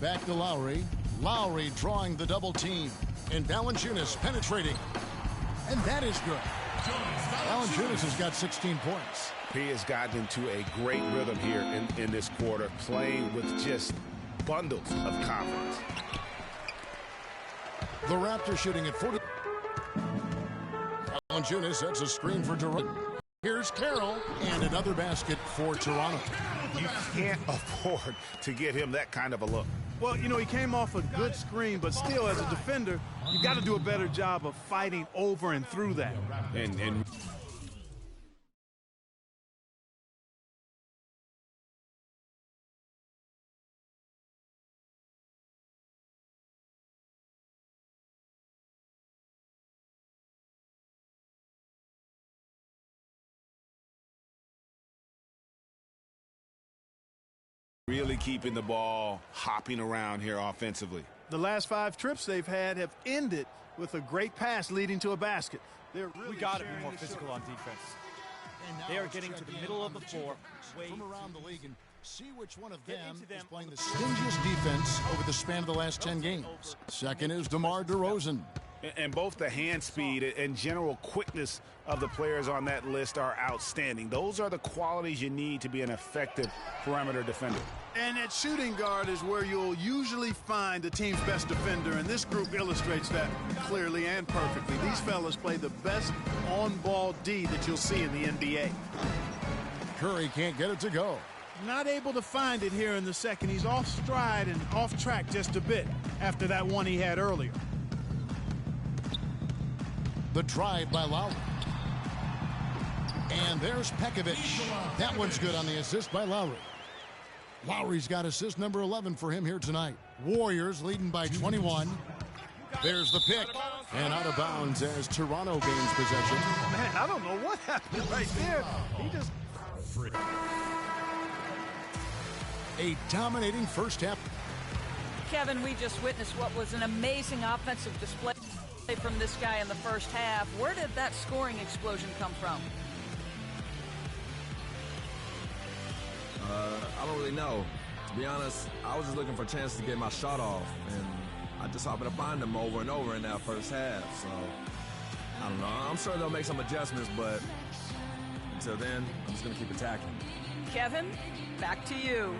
back to Lowry. Lowry drawing the double team. And Valanciunas penetrating. And that is good. Valanciunas has got 16 points. He has gotten into a great rhythm here in this quarter, playing with just bundles of confidence. The Raptors shooting at 40. Valanciunas sets a screen for Durant. Here's Carroll, and another basket for Toronto. You can't afford to get him that kind of a look. Well, you know, he came off a good screen, but still, as a defender, you got to do a better job of fighting over and through that. And really keeping the ball hopping around here offensively. The last 5 trips they've had have ended with a great pass leading to a basket. We got to be more physical on defense. They are getting to the middle of the floor from around the league and see which one of them is playing the stingiest defense over the span of the last 10 games. Second is DeMar DeRozan. And both the hand speed and general quickness of the players on that list are outstanding. Those are the qualities you need to be an effective perimeter defender. And at shooting guard is where you'll usually find the team's best defender, and this group illustrates that clearly and perfectly. These fellas play the best on-ball D that you'll see in the NBA. Curry can't get it to go. Not able to find it here in the second. He's off stride and off track just a bit after that one he had earlier. The drive by Lowry. And there's Pekovic. That one's good on the assist by Lowry. Lowry's got assist number 11 for him here tonight. Warriors leading by 21. There's the pick. And out of bounds as Toronto gains possession. Man, I don't know what happened right there. He just... A dominating first half. Kevin, we just witnessed what was an amazing offensive display from this guy in the first half. Where did that scoring explosion come from? I don't really know. To be honest, I was just looking for a chance to get my shot off, and I just happened to find them over and over in that first half. So, I don't know. I'm sure they'll make some adjustments, but until then, I'm just going to keep attacking. Kevin, back to you.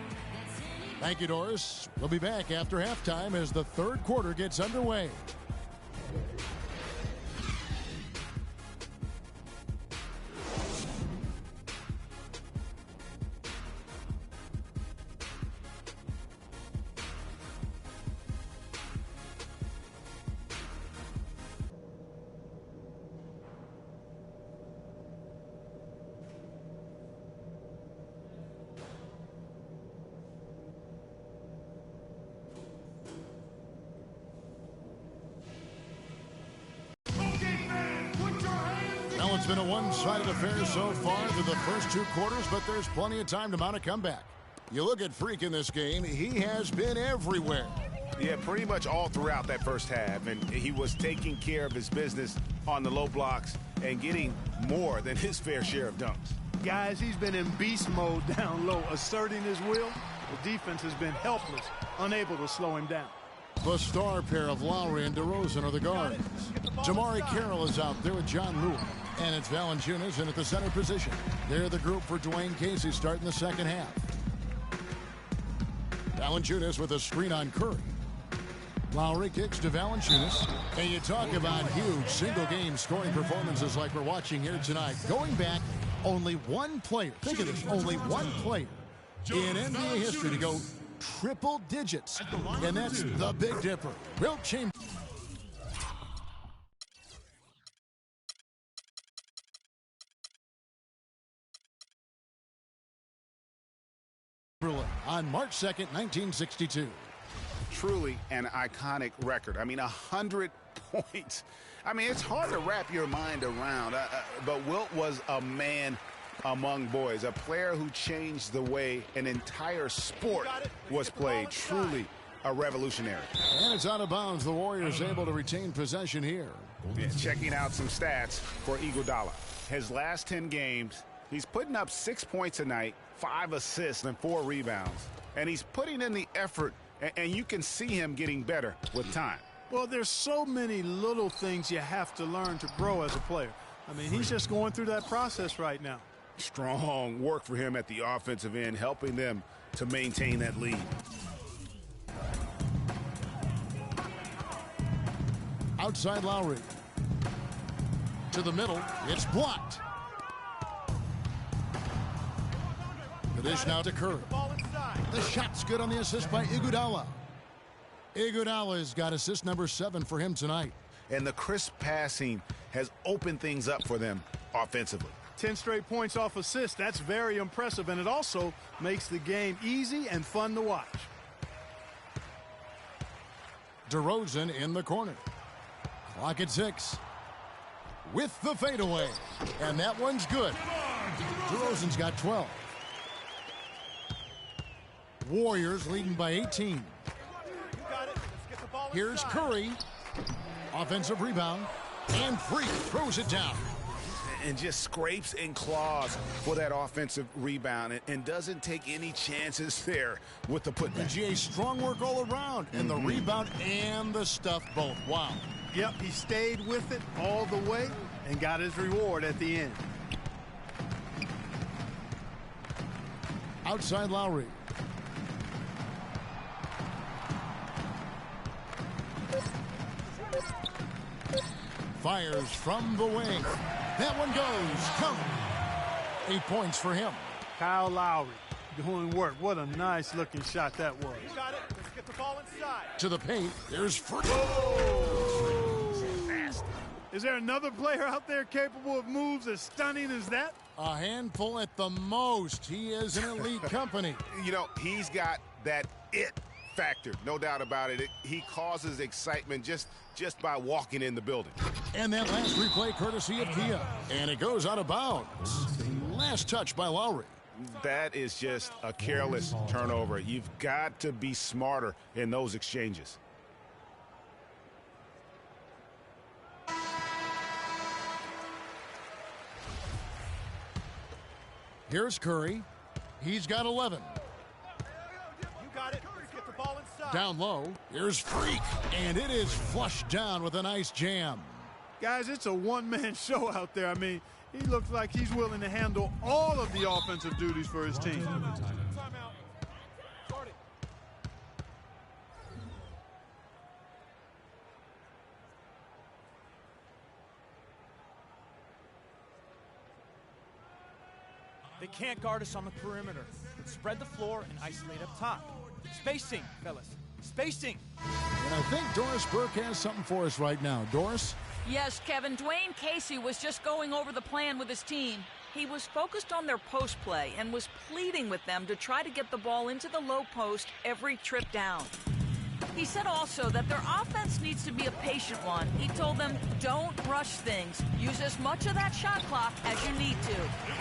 Thank you, Doris. We'll be back after halftime as the third quarter gets underway. Well, it's been a one-sided affair so far through the first 2 quarters, but there's plenty of time to mount a comeback. You look at Freak in this game, he has been everywhere. Yeah, pretty much all throughout that first half, and he was taking care of his business on the low blocks and getting more than his fair share of dunks. Guys, he's been in beast mode down low, asserting his will. The defense has been helpless, unable to slow him down. The star pair of Lowry and DeRozan are the guards. Jamari Carroll is out there with John Lewis. And it's Valanciunas in at the center position. They're the group for Dwayne Casey starting the second half. Valanciunas with a screen on Curry. Lowry kicks to Valanciunas. And you talk about huge single-game scoring performances like we're watching here tonight. Going back, only one player, think of this, only one player in NBA history to go triple digits. And that's the Big Dipper. Wilt Chamberlain. On March 2nd, 1962. Truly an iconic record. I mean, 100 points. I mean, it's hard to wrap your mind around, but Wilt was a man among boys, a player who changed the way an entire sport was played. Truly a revolutionary. And it's out of bounds. The Warriors able to retain possession here. Yeah, checking out some stats for Iguodala. His last 10 games, he's putting up 6 points a night, 5 assists, and 4 rebounds. And he's putting in the effort and you can see him getting better with time. Well, there's so many little things you have to learn to grow as a player. I mean, he's just going through that process right now. Strong work for him at the offensive end, helping them to maintain that lead. Outside Lowry. To the middle. It's blocked. The dish now to Curry. The shot's good on the assist by Iguodala. Iguodala's got assist number 7 for him tonight. And the crisp passing has opened things up for them offensively. 10 straight points off assists. That's very impressive, and it also makes the game easy and fun to watch. DeRozan in the corner. Clock at 6. With the fadeaway. And that one's good. DeRozan's got 12. Warriors leading by 18. Here's Curry. Offensive rebound. And Freak throws it down. And just scrapes and claws for that offensive rebound and doesn't take any chances there with the putback. GA, strong work all around. And the rebound and the stuff both. Wow. Yep, he stayed with it all the way and got his reward at the end. Outside Lowry. Fires from the wing. That one goes. Come. 8 points for him. Kyle Lowry doing work. What a nice looking shot that was. You got it. Let's get the ball inside. To the paint. There's Freak. Is there another player out there capable of moves as stunning as that? A handful at the most. He is an elite company. You know, he's got that it factor, no doubt about it. He causes excitement just by walking in the building. And that last replay courtesy of Kia. And it goes out of bounds. Last touch by Lowry. That is just a careless turnover. You've got to be smarter in those exchanges. Here's Curry. He's got 11. You got it. Let's get the ball inside. Down low. Here's Freak. And it is flushed down with a nice jam. Guys, it's a one-man show out there. I mean, he looks like he's willing to handle all of the offensive duties for his team. They can't guard us on the perimeter. Spread the floor and isolate up top. Spacing, fellas. Spacing. And I think Doris Burke has something for us right now. Doris? Yes, Kevin. Dwayne Casey was just going over the plan with his team. He was focused on their post play and was pleading with them to try to get the ball into the low post every trip down. He said also that their offense needs to be a patient one. He told them, don't rush things. Use as much of that shot clock as you need to.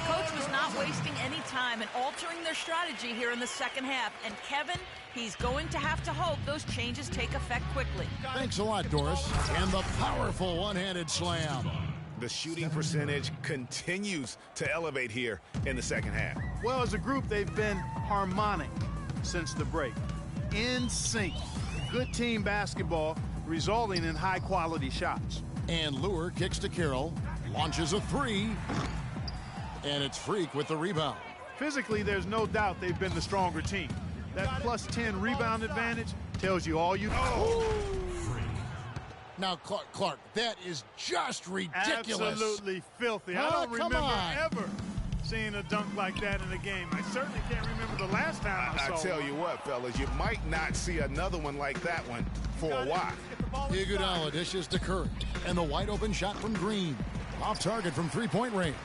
Coach was not wasting any time in altering their strategy here in the second half. And Kevin, he's going to have to hope those changes take effect quickly. Thanks a lot, Doris. And the powerful one-handed slam. The shooting percentage continues to elevate here in the second half. Well, as a group, they've been harmonic since the break. In sync. Good team basketball resulting in high-quality shots. And Lure kicks to Carroll, launches a three, and it's Freak with the rebound. Physically, there's no doubt they've been the stronger team. That plus 10 rebound advantage tells you all you know. Now, Clark, that is just ridiculous. Absolutely filthy. Oh, I don't come remember on. ever seeing a dunk like that in a game. I certainly can't remember the last time I saw I tell one. you what, fellas, you might not see another one like that one for a while. Iguodala dishes to Curry, and the wide-open shot from Green. Off target from three-point range.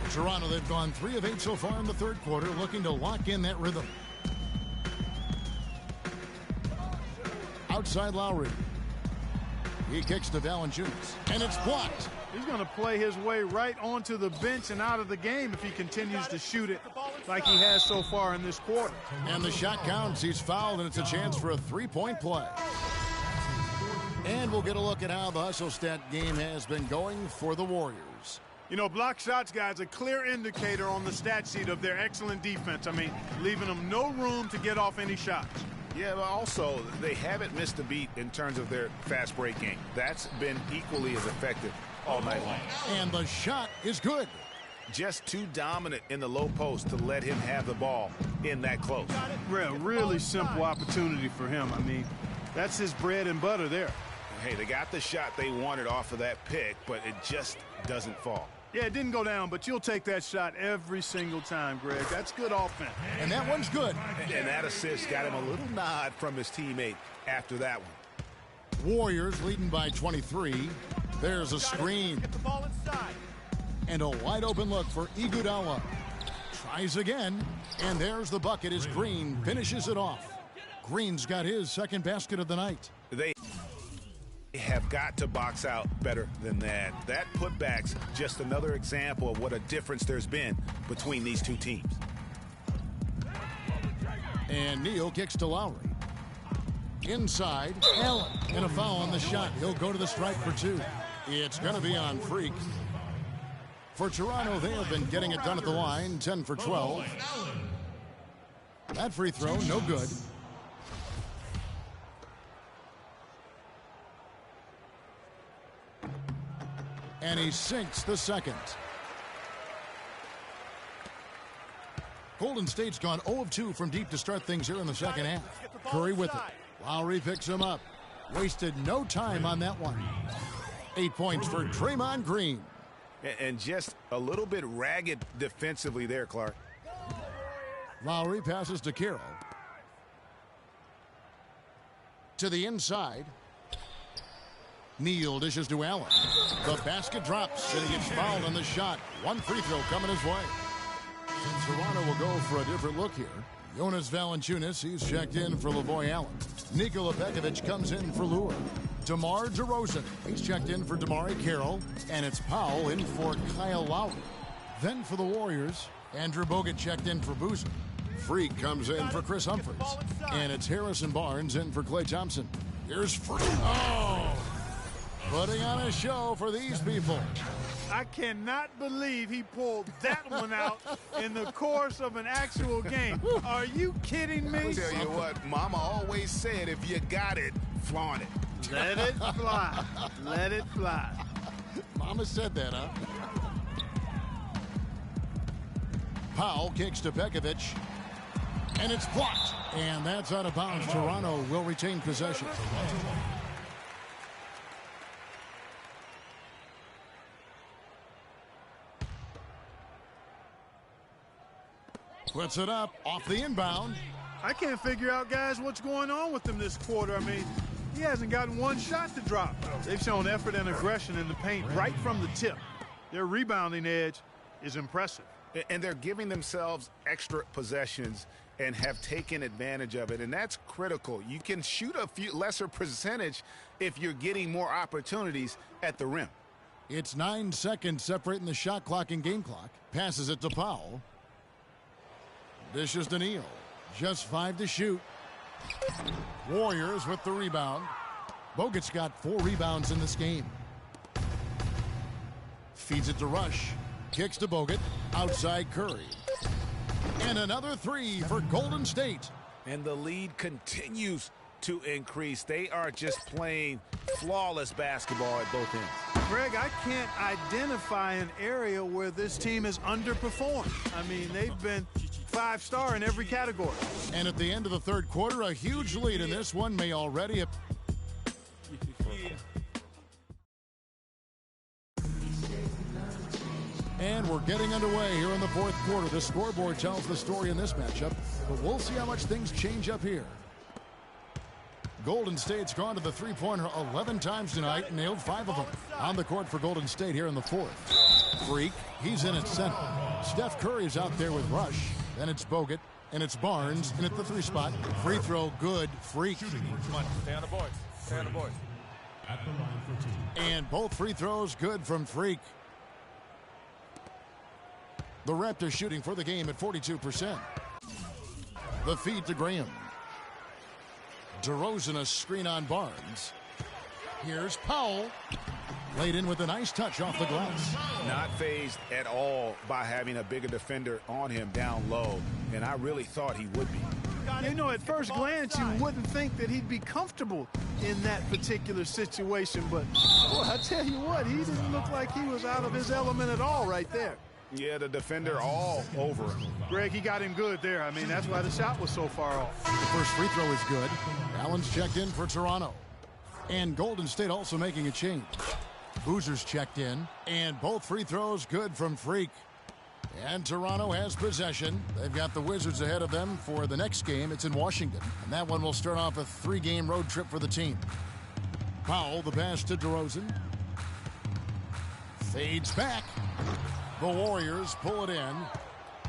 Toronto, they've gone 3 of 8 so far in the third quarter, looking to lock in that rhythm. Outside Lowry. He kicks to Valanciunas, and it's blocked. He's going to play his way right onto the bench and out of the game if he continues to shoot it like he has so far in this quarter. And the shot counts. He's fouled, and it's a chance for a three-point play. And we'll get a look at how the hustle stat game has been going for the Warriors. You know, block shots, guys, a clear indicator on the stat sheet of their excellent defense. I mean, leaving them no room to get off any shots. Yeah, but also they haven't missed a beat in terms of their fast break game. That's been equally as effective all night long. And the shot is good. Just too dominant in the low post to let him have the ball in that close. Really simple opportunity for him. I mean, that's his bread and butter there. Hey, they got the shot they wanted off of that pick, but it just doesn't fall. Yeah, it didn't go down, but you'll take that shot every single time, Greg. That's good offense. And that one's good. And that assist got him a little nod from his teammate after that one. Warriors leading by 23. There's a screen. Get the ball inside. And a wide open look for Iguodala. Tries again. And there's the bucket as Green finishes it off. Green's got his second basket of the night. They have got to box out better than that. That putback's just another example of what a difference there's been between these two teams. And Neal kicks to Lowry. Inside, Allen. And a foul on the shot. He'll go to the stripe for two. It's going to be on Freak. For Toronto, they have been getting it done at the line, 10 for 12. That free throw, no good. And he sinks the second. Golden State's gone 0 of 2 from deep to start things here in the second half. Curry with it. Lowry picks him up. Wasted no time on that one. 8 points for Draymond Green. And just a little bit ragged defensively there, Clark. Lowry passes to Carroll. To the inside. Neal dishes to Allen. The basket drops, and he gets fouled on the shot. One free throw coming his way. And Toronto will go for a different look here. Jonas Valanciunas, he's checked in for Lavoy Allen. Nikola Pekovic comes in for Lure. DeMar DeRozan, he's checked in for DeMari Carroll. And it's Powell in for Kyle Lowry. Then for the Warriors, Andrew Bogut checked in for Boozer. Freak comes in for Chris Humphries. And it's Harrison Barnes in for Klay Thompson. Here's Freak. Oh! Putting on a show for these people. I cannot believe he pulled that one out in the course of an actual game. Are you kidding me? I'll tell you what, Mama always said, if you got it, flaunt it. Let it fly. Let it fly. Mama said that, huh? Powell kicks to Pekovic. And it's blocked. And that's out of bounds. Toronto will retain possession. Puts it up off the inbound. I can't figure out, guys, what's going on with him this quarter. I mean, he hasn't gotten one shot to drop. They've shown effort and aggression in the paint right from the tip. Their rebounding edge is impressive. And they're giving themselves extra possessions and have taken advantage of it, and that's critical. You can shoot a few lesser percentage if you're getting more opportunities at the rim. It's 9 seconds separating the shot clock and game clock. Passes it to Powell. Dishes to Neal. Just 5 to shoot. Warriors with the rebound. Bogut's got 4 rebounds in this game. Feeds it to Rush. Kicks to Bogut. Outside Curry. And another 3 for Golden State. And the lead continues to increase. They are just playing flawless basketball at both ends. Greg, I can't identify an area where this team has underperformed. I mean, they've been 5-star in every category. And at the end of the third quarter, a huge lead in this one may already have... And we're getting underway here in the fourth quarter. The scoreboard tells the story in this matchup, but we'll see how much things change up here. Golden State's gone to the three-pointer 11 times tonight and nailed 5 of them. On the court for Golden State here in the fourth. Freak, he's in at center. Steph Curry's out there with Rush. Then it's Bogut, and it's Barnes, and at the 3 spot. Free throw, good. Freak. Come on, stay on the boards. Stay on the boards. And both free throws good from Freak. The Raptors shooting for the game at 42%. The feed to Graham. DeRozan a screen on Barnes. Here's Powell. Laid in with a nice touch off the glass. Not fazed at all by having a bigger defender on him down low, and I really thought he would be. You know, at first glance, you wouldn't think that he'd be comfortable in that particular situation. But, boy, I tell you what, he didn't look like he was out of his element at all right there. Yeah, the defender all over him. Greg, he got him good there. I mean, that's why the shot was so far off. The first free throw is good. Allen's checked in for Toronto. And Golden State also making a change. Boozer's checked in. And both free throws good from Freak. And Toronto has possession. They've got the Wizards ahead of them for the next game. It's in Washington. And that one will start off a 3-game road trip for the team. Powell, the pass to DeRozan. Fades back. The Warriors pull it in.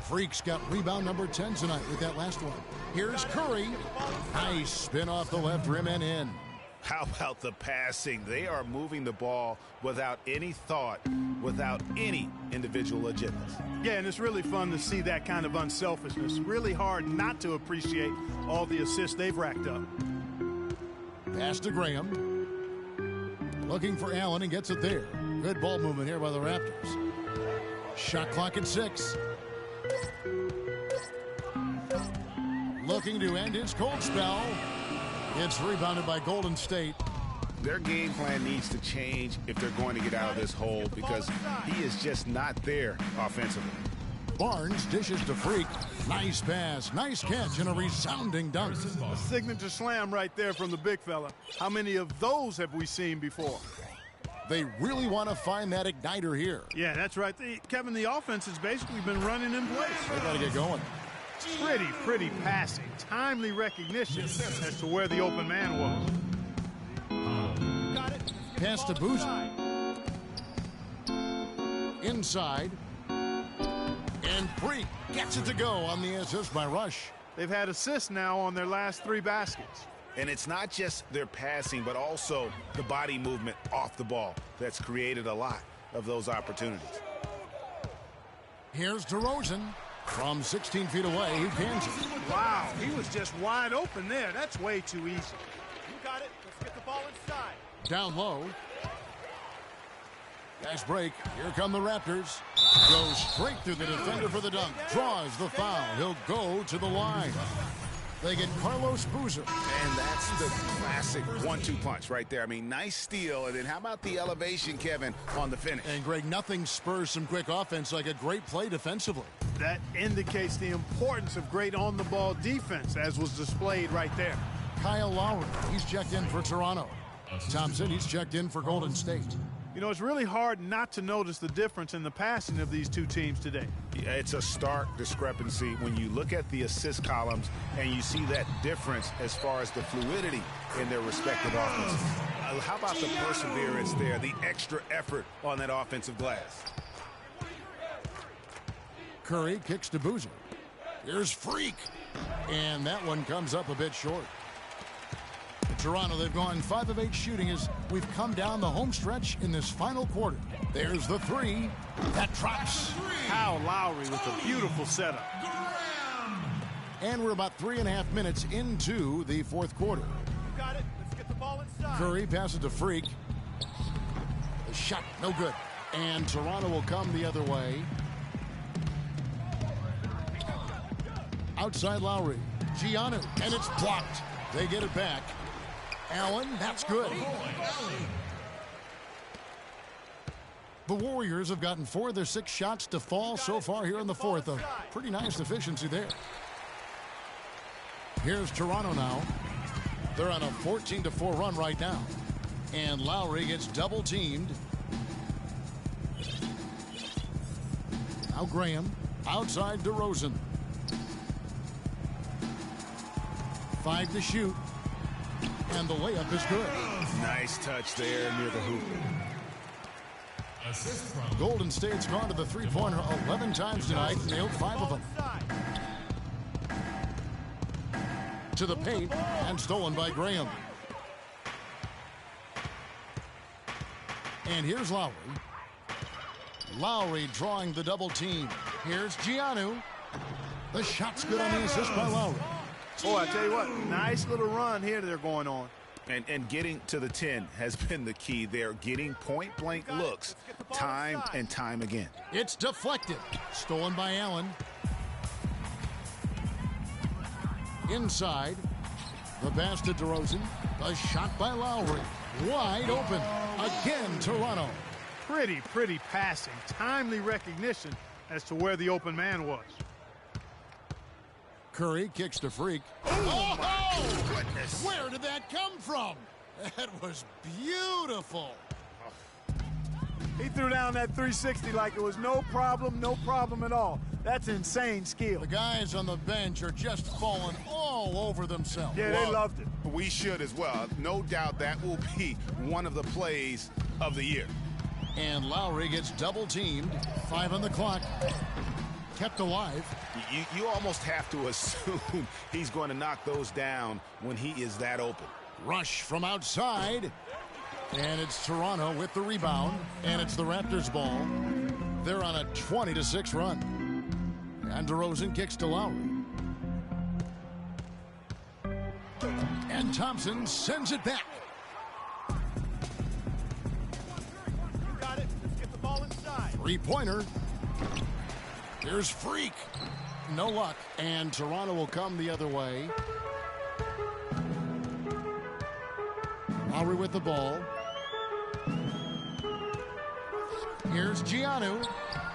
Freak's got rebound number 10 tonight with that last one. Here's Curry. Nice spin off the left rim and in. How about the passing? They are moving the ball without any thought, without any individual agendas. Yeah, and it's really fun to see that kind of unselfishness. Really hard not to appreciate all the assists they've racked up. Pass to Graham. Looking for Allen and gets it there. Good ball movement here by the Raptors. Shot clock at 6. Looking to end his cold spell. It's rebounded by Golden State. Their game plan needs to change if they're going to get out of this hole because he is just not there offensively. Barnes dishes to Freak. Nice pass, nice catch, and a resounding dunk. A signature slam right there from the big fella. How many of those have we seen before? They really want to find that igniter here. Yeah, that's right. Kevin, the offense has basically been running in place. They got to get going. Pretty passing. Timely recognition as to where the open man was. Pass to Boozer. Inside. And Freak gets it to go on the assist by Rush. They've had assists now on their last 3 baskets. And it's not just their passing, but also the body movement off the ball that's created a lot of those opportunities. Here's DeRozan. From 16 feet away, he pins it. Wow, he was just wide open there. That's way too easy. You got it. Let's get the ball inside. Down low. Nice break. Here come the Raptors. Goes straight through the defender for the dunk. Draws the foul. He'll go to the line. They get Carlos Boozer. And that's the classic 1-2 punch right there. I mean, nice steal. And then how about the elevation, Kevin, on the finish? And, Greg, nothing spurs some quick offense like a great play defensively. That indicates the importance of great on-the-ball defense, as was displayed right there. Kyle Lowry, he's checked in for Toronto. Thompson, he's checked in for Golden State. You know, it's really hard not to notice the difference in the passing of these two teams today. Yeah, it's a stark discrepancy when you look at the assist columns and you see that difference as far as the fluidity in their respective offenses. How about the perseverance there, the extra effort on that offensive glass? Curry kicks to Boozer. Here's Freak. And that one comes up a bit short. Toronto, they've gone 5 of 8 shooting as we've come down the home stretch in this final quarter. There's the 3. That drops. Kyle Lowry with a beautiful setup. And we're about 3.5 minutes into the fourth quarter. You got it. Let's get the ball inside. Curry passes to Freak. The shot, no good. And Toronto will come the other way. Outside Lowry. Giannou, and it's blocked. They get it back. Allen, that's good. The Warriors have gotten 4 of their 6 shots to fall so far here in the fourth. A pretty nice efficiency there. Here's Toronto now. They're on a 14-4 run right now. And Lowry gets double-teamed. Now Graham. Outside DeRozan. 5 to shoot. And the layup is good. Nice touch there near the hoop. Golden State's gone to the three-pointer 11 times tonight, nailed 5 of them. To the paint, and stolen by Graham. And here's Lowry. Lowry drawing the double team. Here's Giannou. The shot's good on the assist by Lowry. Oh, I tell you what, nice little run here they're going on. And getting to the 10 has been the key. They're getting point-blank looks time and time again. It's deflected. Stolen by Allen. Inside. The pass to DeRozan. The shot by Lowry. Wide open. Again, Toronto. Pretty passing. Timely recognition as to where the open man was. Curry kicks to Freak. Oh, goodness. Where did that come from? That was beautiful. He threw down that 360 like it was no problem at all. That's insane skill. The guys on the bench are just falling all over themselves. Yeah, they loved it. We should as well. No doubt that will be one of the plays of the year. And Lowry gets double-teamed. 5 on the clock. Kept alive. You almost have to assume he's going to knock those down when he is that open. Rush from outside. And it's Toronto with the rebound. And it's the Raptors' ball. They're on a 20-6 run. And DeRozan kicks to Lowry. And Thompson sends it back. You got it. Let's get the ball inside. Three-pointer. Here's Freak. No luck. And Toronto will come the other way. Lowry with the ball. Here's Giannou.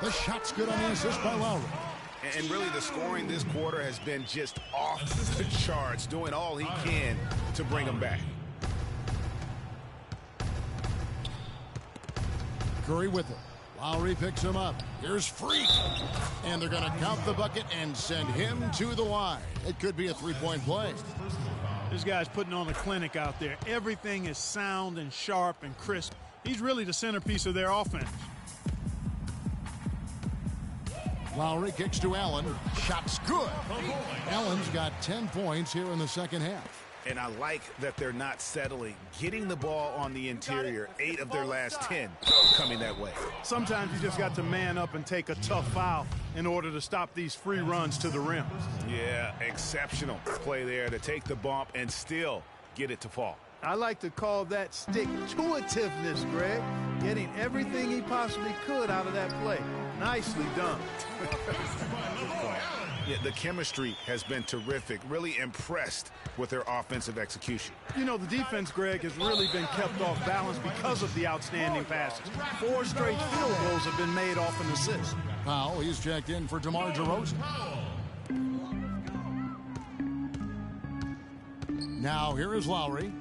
The shot's good on the assist by Lowry. And really the scoring this quarter has been just off the charts, doing all he can to bring them back. Curry with it. Lowry picks him up. Here's Freak. And they're going to count the bucket and send him to the line. It could be a three-point play. This guy's putting on a clinic out there. Everything is sound and sharp and crisp. He's really the centerpiece of their offense. Lowry kicks to Allen. Shot's good. Allen's got 10 points here in the second half. And I like that they're not settling. Getting the ball on the interior, 8 of their last 10 coming that way. Sometimes you just got to man up and take a tough foul in order to stop these free runs to the rim. Yeah, exceptional play there to take the bump and still get it to fall. I like to call that stick-to-itiveness, Greg. Getting everything he possibly could out of that play. Nicely done. Yeah, the chemistry has been terrific. Really impressed with their offensive execution. You know, the defense, Greg, has really been kept off balance because of the outstanding passes. 4 straight field goals have been made off an assist. Powell, he's checked in for DeMar DeRozan. Now here is Lowry.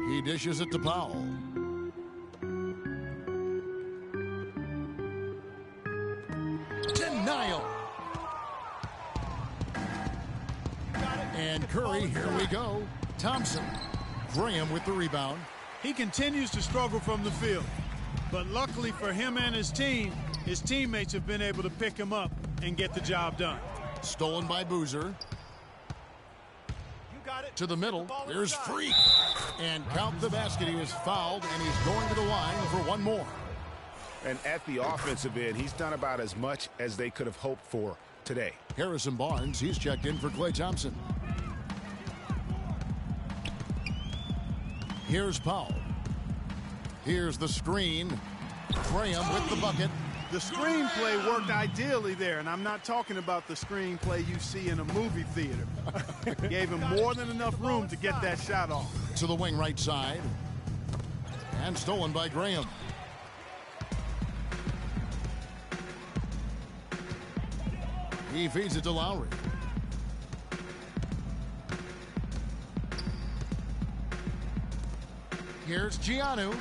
He dishes it to Powell. Denial. And Curry, here we go. Thompson. Graham with the rebound. He continues to struggle from the field. But luckily for him and his team, his teammates have been able to pick him up and get the job done. Stolen by Boozer. To the middle. Here's Freak. And count the basket. He was fouled, and he's going to the line for one more. And at the offensive end, he's done about as much as they could have hoped for today. Harrison Barnes, he's checked in for Klay Thompson. Here's Powell. Here's the screen. Graham with the bucket. The screenplay worked ideally there, and I'm not talking about the screenplay you see in a movie theater. Gave him more than enough room to get that shot off. To the wing right side. And stolen by Graham. He feeds it to Lowry. Here's Giannou.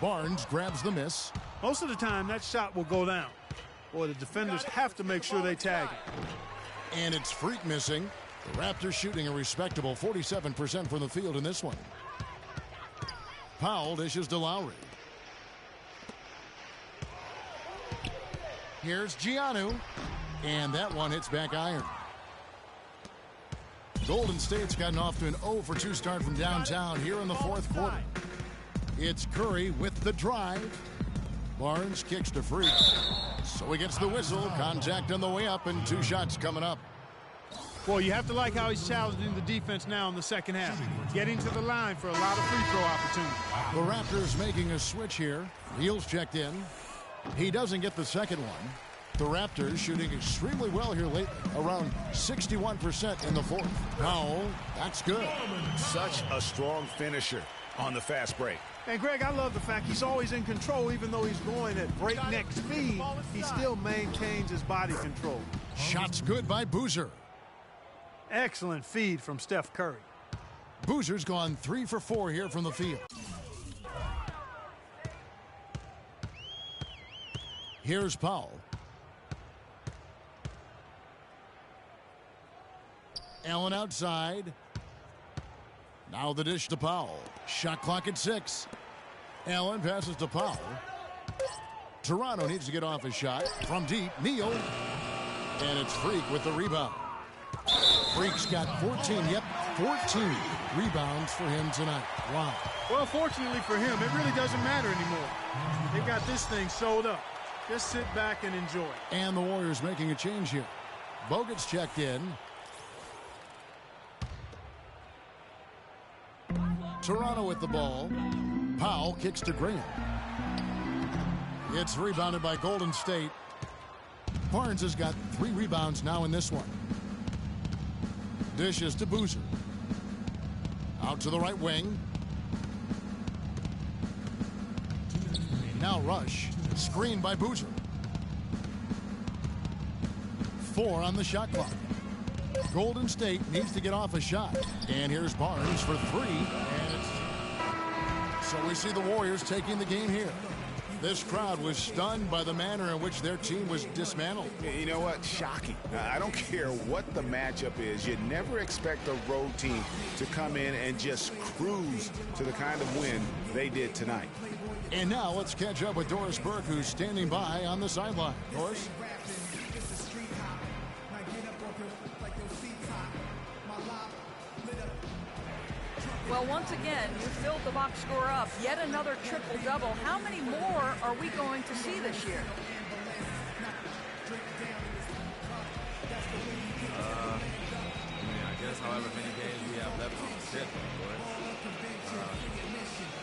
Barnes grabs the miss. Most of the time, that shot will go down. Boy, the defenders have to make sure they tag it. And it's Freak missing. The Raptors shooting a respectable 47% from the field in this one. Powell dishes to Lowry. Here's Giannou. And that one hits back iron. Golden State's gotten off to an 0-for-2 start from downtown here in the fourth quarter. It's Curry with the drive. Barnes kicks to Freak. So he gets the whistle. Contact on the way up and 2 shots coming up. Boy, you have to like how he's challenging the defense now in the second half. Getting to the line for a lot of free throw opportunities. The Raptors making a switch here. Heels checked in. He doesn't get the second one. The Raptors shooting extremely well here lately, around 61% in the fourth. Powell, that's good. Such a strong finisher on the fast break. And, Greg, I love the fact he's always in control. Even though he's going at breakneck speed, he still maintains his body control. Shots good by Boozer. Excellent feed from Steph Curry. Boozer's gone 3 for 4 here from the field. Here's Powell. Allen outside. Now the dish to Powell. Shot clock at 6. Allen passes to Powell. Toronto needs to get off a shot. From deep, Neal. And it's Freak with the rebound. Freak's got 14, 14 rebounds for him tonight. Wow. Well, fortunately for him, it really doesn't matter anymore. They've got this thing sold up. Just sit back and enjoy. And the Warriors making a change here. Bogut's checked in. Toronto with the ball. Powell kicks to Graham. It's rebounded by Golden State. Barnes has got 3 rebounds now in this one. Dishes to Boozer. Out to the right wing. Now Rush. Screen by Boozer. 4 on the shot clock. Golden State needs to get off a shot. And here's Barnes for 3. And so we see the Warriors taking the game here. This crowd was stunned by the manner in which their team was dismantled. You know what? Shocking. I don't care what the matchup is. You never expect a road team to come in and just cruise to the kind of win they did tonight. And now let's catch up with Doris Burke, who's standing by on the sideline. Doris? Well, once again, you filled the box score up. Yet another triple-double. How many more are we going to see this year? I guess however many games we have left on the schedule, boys.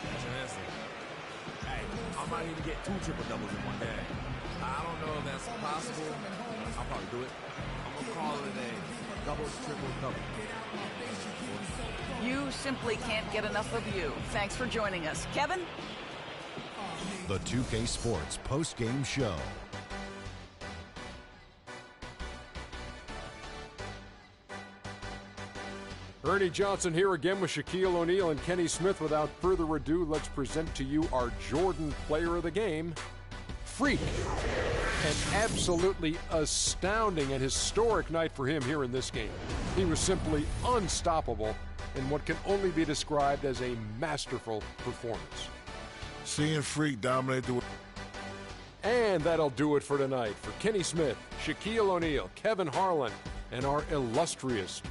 That's your answer. Hey, I might even get 2 triple-doubles in one game. I don't know if that's possible. I'll probably do it. I'm going to call it a double, triple-double. You simply can't get enough of you. Thanks for joining us. Kevin? The 2K Sports post-game show. Ernie Johnson here again with Shaquille O'Neal and Kenny Smith. Without further ado, let's present to you our Jordan Player of the Game, Freak. An absolutely astounding and historic night for him here in this game. He was simply unstoppable in what can only be described as a masterful performance. Seeing Freak dominate the... And that'll do it for tonight. For Kenny Smith, Shaquille O'Neal, Kevin Harlan, and our illustrious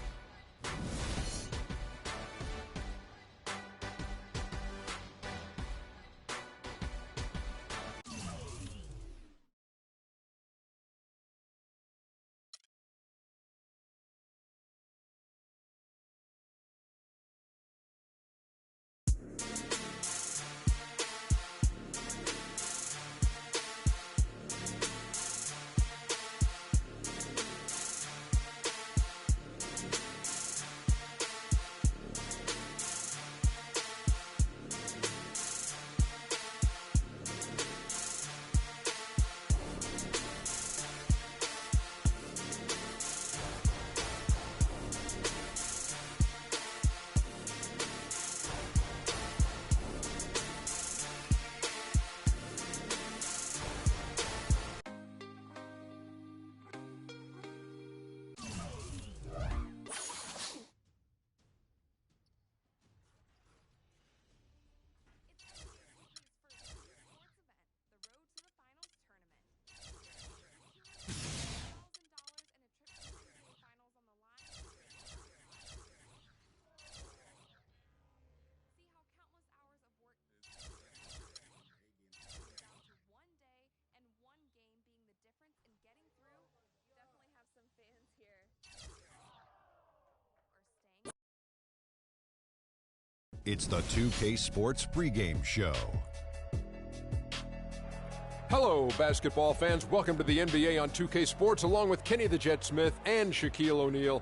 It's the 2K Sports pregame show. Hello, basketball fans. Welcome to the NBA on 2K Sports, along with Kenny the Jet Smith and Shaquille O'Neal.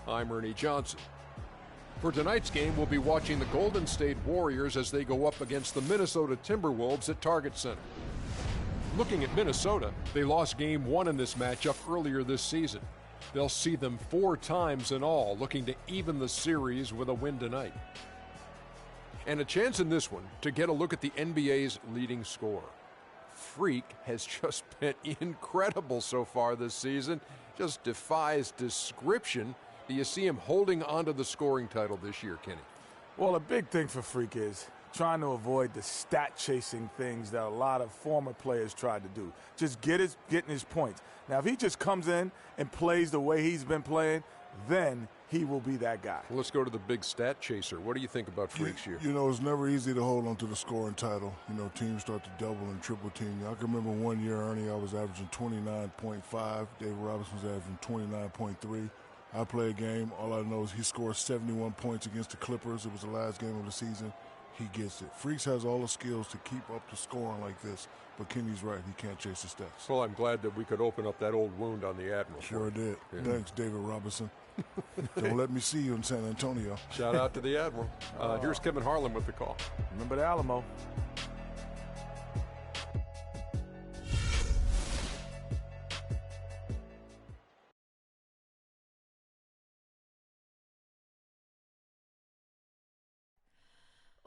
I'm Ernie Johnson. For tonight's game, we'll be watching the Golden State Warriors as they go up against the Minnesota Timberwolves at Target Center. Looking at Minnesota, they lost Game 1 in this matchup earlier this season. They'll see them 4 times in all, looking to even the series with a win tonight. And a chance in this one to get a look at the NBA's leading scorer. Freak has just been incredible so far this season. Just defies description. Do you see him holding onto the scoring title this year, Kenny? Well, a big thing for Freak is trying to avoid the stat-chasing things that a lot of former players tried to do. Just getting his points. Now, if he just comes in and plays the way he's been playing, then he will be that guy. Well, let's go to the big stat chaser. What do you think about Freak's year? You know, it's never easy to hold on to the scoring title. You know, teams start to double and triple team. I can remember one year, Ernie, I was averaging 29.5. David Robinson was averaging 29.3. I play a game. All I know is he scored 71 points against the Clippers. It was the last game of the season. He gets it. Freaks has all the skills to keep up the scoring like this, but Kenny's right. He can't chase the stats. Well, I'm glad that we could open up that old wound on the Admiral. Sure did. Yeah. Thanks, David Robinson. Don't let me see you in San Antonio. Shout out to the Admiral. Here's Kevin Harlan with the call. Remember the Alamo.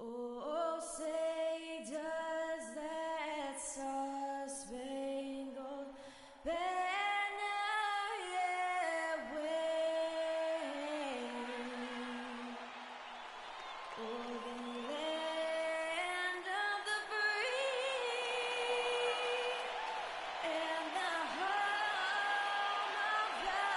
Oh, say does that star-spangled banner yet wave o'er the land of the free and the home of the brave?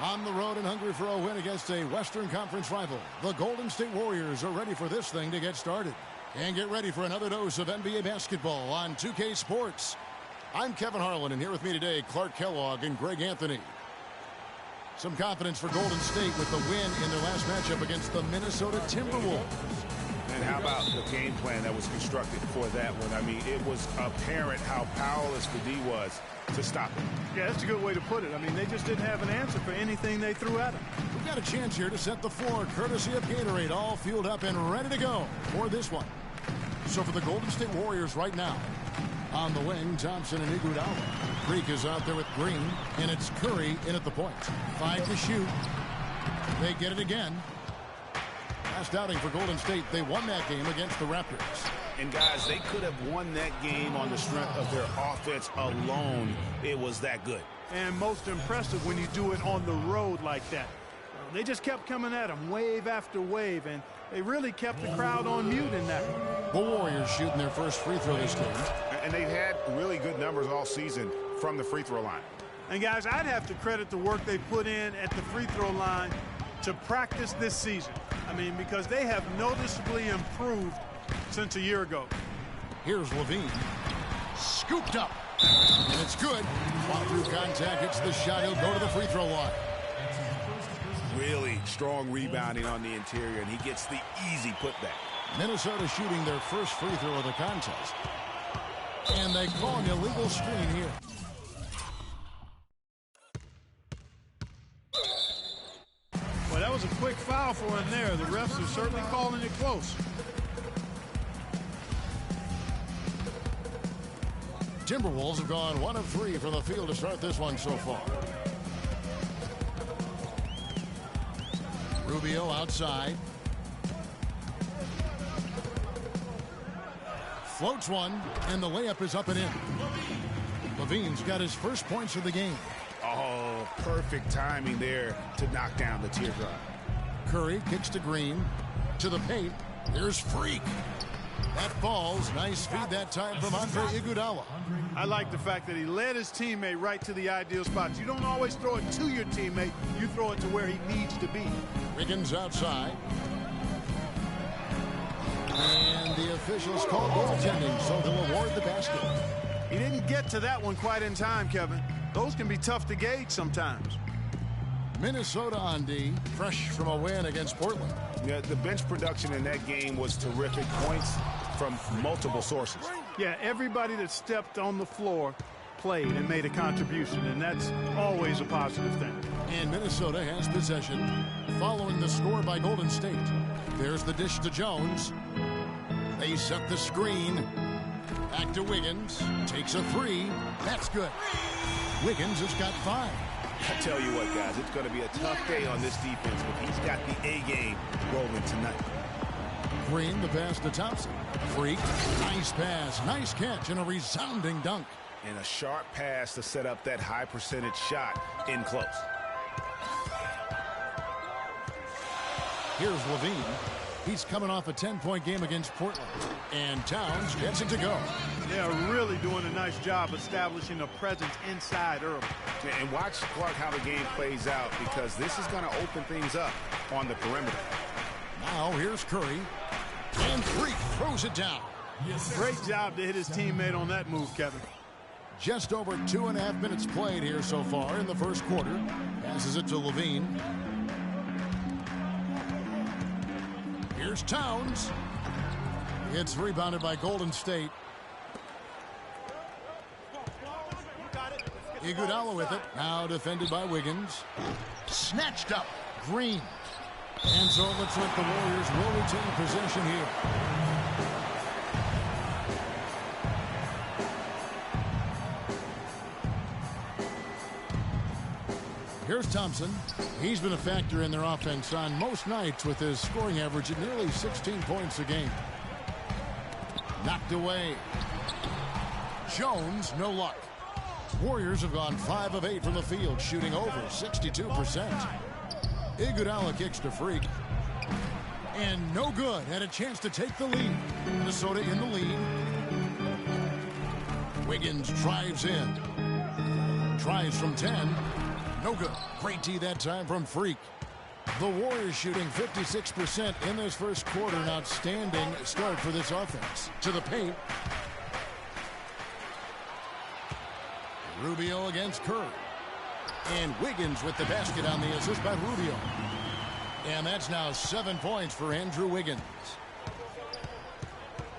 On the road and hungry for a win against a Western Conference rival, the Golden State Warriors are ready for this thing to get started. And get ready for another dose of NBA basketball on 2K Sports. I'm Kevin Harlan, and here with me today, Clark Kellogg and Greg Anthony. Some confidence for Golden State with the win in their last matchup against the Minnesota Timberwolves. And how about the game plan that was constructed for that one? I mean, it was apparent how powerless the D was to stop it. Yeah, that's a good way to put it. I mean, they just didn't have an answer for anything they threw at him. We've got a chance here to set the floor, courtesy of Gatorade, all fueled up and ready to go for this one. So for the Golden State Warriors right now, on the wing, Thompson and Iguodala. Freak is out there with Green, and it's Curry in at the point. 5 to shoot. They get it again. Last outing for Golden State, they won that game against the Raptors. And guys, they could have won that game on the strength of their offense alone. It was that good. And most impressive when you do it on the road like that. They just kept coming at them wave after wave, and they really kept the crowd on mute in that one. The Warriors shooting their first free throw this game. And they've had really good numbers all season from the free throw line. And guys, I'd have to credit the work they put in at the free throw line to practice this season. I mean, because they have noticeably improved since a year ago. Here's Levine. Scooped up. And it's good. Fought through contact, hits the shot. He'll go to the free throw line. Really strong rebounding on the interior, and he gets the easy putback. Minnesota shooting their first free throw of the contest. And they call an illegal screen here. Well, that was a quick foul for him there. The refs are certainly calling it close. Timberwolves have gone 1 of 3 from the field to start this one so far. Rubio outside. Floats one, and the layup is up and in. Levine's got his first points of the game. Oh, perfect timing there to knock down the teardrop. Curry kicks to Green. To the paint. There's Freak. That falls. Nice feed that time from Andre Iguodala. I like the fact that he led his teammate right to the ideal spots. You don't always throw it to your teammate. You throw it to where he needs to be. Wiggins outside. And the officials call goaltending, so they'll award the basket. He didn't get to that one quite in time, Kevin. Those can be tough to gauge sometimes. Minnesota on D, fresh from a win against Portland. Yeah, the bench production in that game was terrific. Points from multiple sources. Yeah, everybody that stepped on the floor played and made a contribution, and that's always a positive thing. And Minnesota has possession following the score by Golden State. There's the dish to Jones. They set the screen. Back to Wiggins. Takes a three. That's good. Wiggins has got 5. I tell you what, guys, it's going to be a tough day on this defense, but he's got the A game rolling tonight. Green, the pass to Thompson. Freak. Nice pass. Nice catch and a resounding dunk. And a sharp pass to set up that high percentage shot in close. Here's Levine. He's coming off a 10-point game against Portland. And Towns gets it to go. They are really doing a nice job establishing a presence inside early. And watch, Clark, how the game plays out, because this is going to open things up on the perimeter. Now here's Curry. And Freak throws it down. Great job to hit his teammate on that move, Kevin. Just over 2.5 minutes played here so far in the first quarter. Passes it to Levine. Here's Towns. It's rebounded by Golden State. Iguodala with it. Now defended by Wiggins. Snatched up. Green. And so it looks like the Warriors will retain possession here. Here's Thompson. He's been a factor in their offense on most nights with his scoring average at nearly 16 points a game. Knocked away. Jones, no luck. Warriors have gone 5 of 8 from the field, shooting over 62%. Iguodala kicks to Freak. And no good. Had a chance to take the lead. Minnesota in the lead. Wiggins drives in. Tries from 10. No good. Great D that time from Freak. The Warriors shooting 56% in this first quarter. An outstanding start for this offense. To the paint. Rubio against Curry. And Wiggins with the basket on the assist by Rubio. And that's now 7 points for Andrew Wiggins.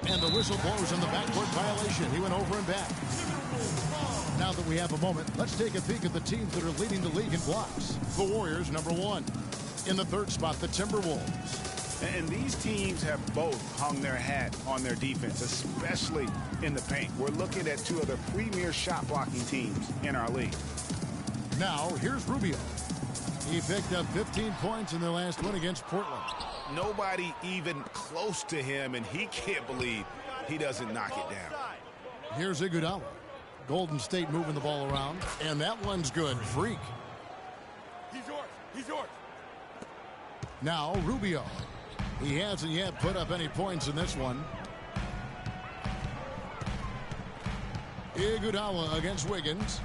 And the whistle blows on the backcourt violation. He went over and back. Now that we have a moment, let's take a peek at the teams that are leading the league in blocks. The Warriors, number 1. In the third spot, the Timberwolves. And these teams have both hung their hat on their defense, especially in the paint. We're looking at 2 of the premier shot-blocking teams in our league. Now, here's Rubio. He picked up 15 points in their last win against Portland. Nobody even close to him, and he can't believe he doesn't knock it down. Here's Iguodala. Golden State moving the ball around, and that one's good. Freak. He's yours. He's yours. Now, Rubio. He hasn't yet put up any points in this one. Iguodala against Wiggins.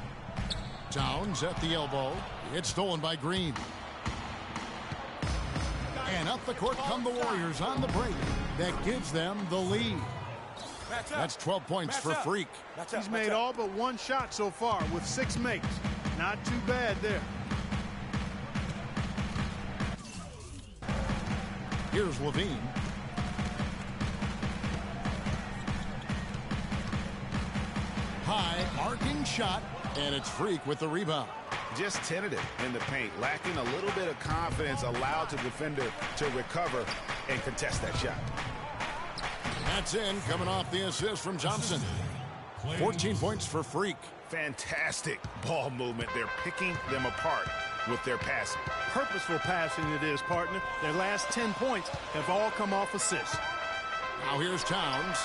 Towns at the elbow. It's stolen by Green. And up the court come the Warriors on the break. That gives them the lead. That's 12 points for Freak. He's made all but 1 shot so far with 6 makes. Not too bad there. Here's Levine. High arcing shot, and it's Freak with the rebound. Just tentative in the paint, lacking a little bit of confidence, allowed the defender to recover and contest that shot. That's in, coming off the assist from Johnson. 14 points for Freak. Fantastic ball movement. They're picking them apart with their passing. Purposeful passing it is, partner. Their last 10 points have all come off assists. Now here's Towns.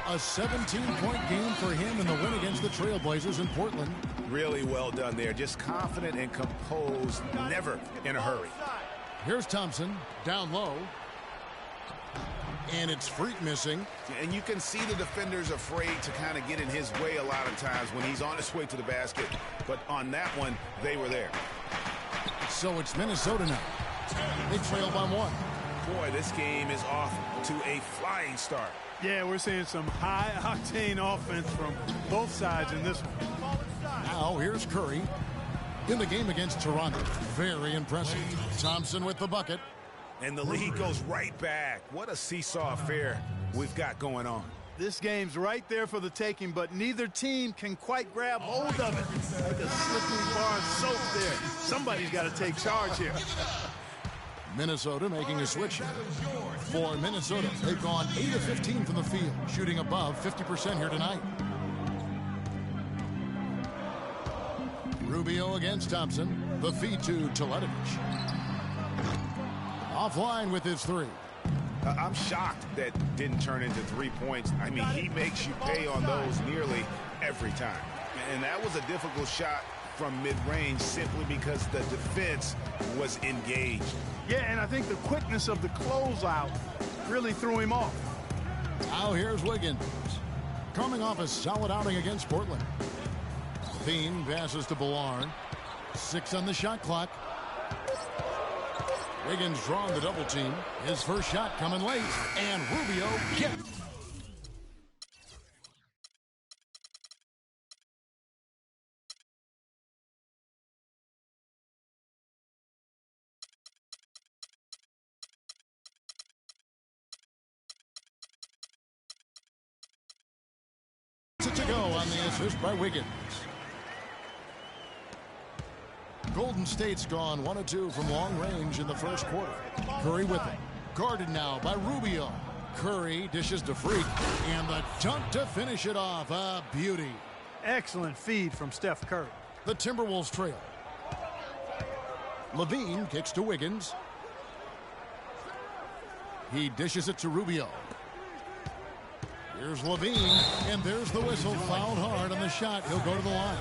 A 17-point game for him in the win against the Trailblazers in Portland. Really well done there. Just confident and composed, never in a hurry. Here's Thompson, down low. And it's Freak missing. And you can see the defenders afraid to kind of get in his way a lot of times when he's on his way to the basket. But on that one, they were there. So it's Minnesota now. They trail by 1. Boy, this game is off to a flying start. Yeah, we're seeing some high-octane offense from both sides in this one. Now here's Curry. In the game against Toronto, very impressive. Thompson with the bucket. And the lead goes right back. What a seesaw affair we've got going on. This game's right there for the taking, but neither team can quite grab hold of it. Like a slippery bar of soap there. Somebody's got to take charge here. Minnesota making a switch here. For Minnesota, they've gone 8 of 15 from the field, shooting above 50% here tonight. Rubio against Thompson. The feed to Teletovic. Offline with his three. I'm shocked that didn't turn into 3 points. I mean, he makes you pay on those nearly every time. And that was a difficult shot from mid-range simply because the defense was engaged. Yeah, and I think the quickness of the closeout really threw him off. Now here's Wiggins. Coming off a solid outing against Portland. Bean passes to Ballard. 6 on the shot clock. Wiggins drawing the double team. His first shot coming late. And Rubio gets. To go on the assist by Wiggins. Golden State's gone 1 of 2 from long range in the first quarter. Curry with it. Guarded now by Rubio. Curry dishes to Freak. And the dunk to finish it off. A beauty. Excellent feed from Steph Curry. The Timberwolves trail. Levine kicks to Wiggins. He dishes it to Rubio. Here's Levine, and there's the whistle. Fouled hard on the shot. He'll go to the line.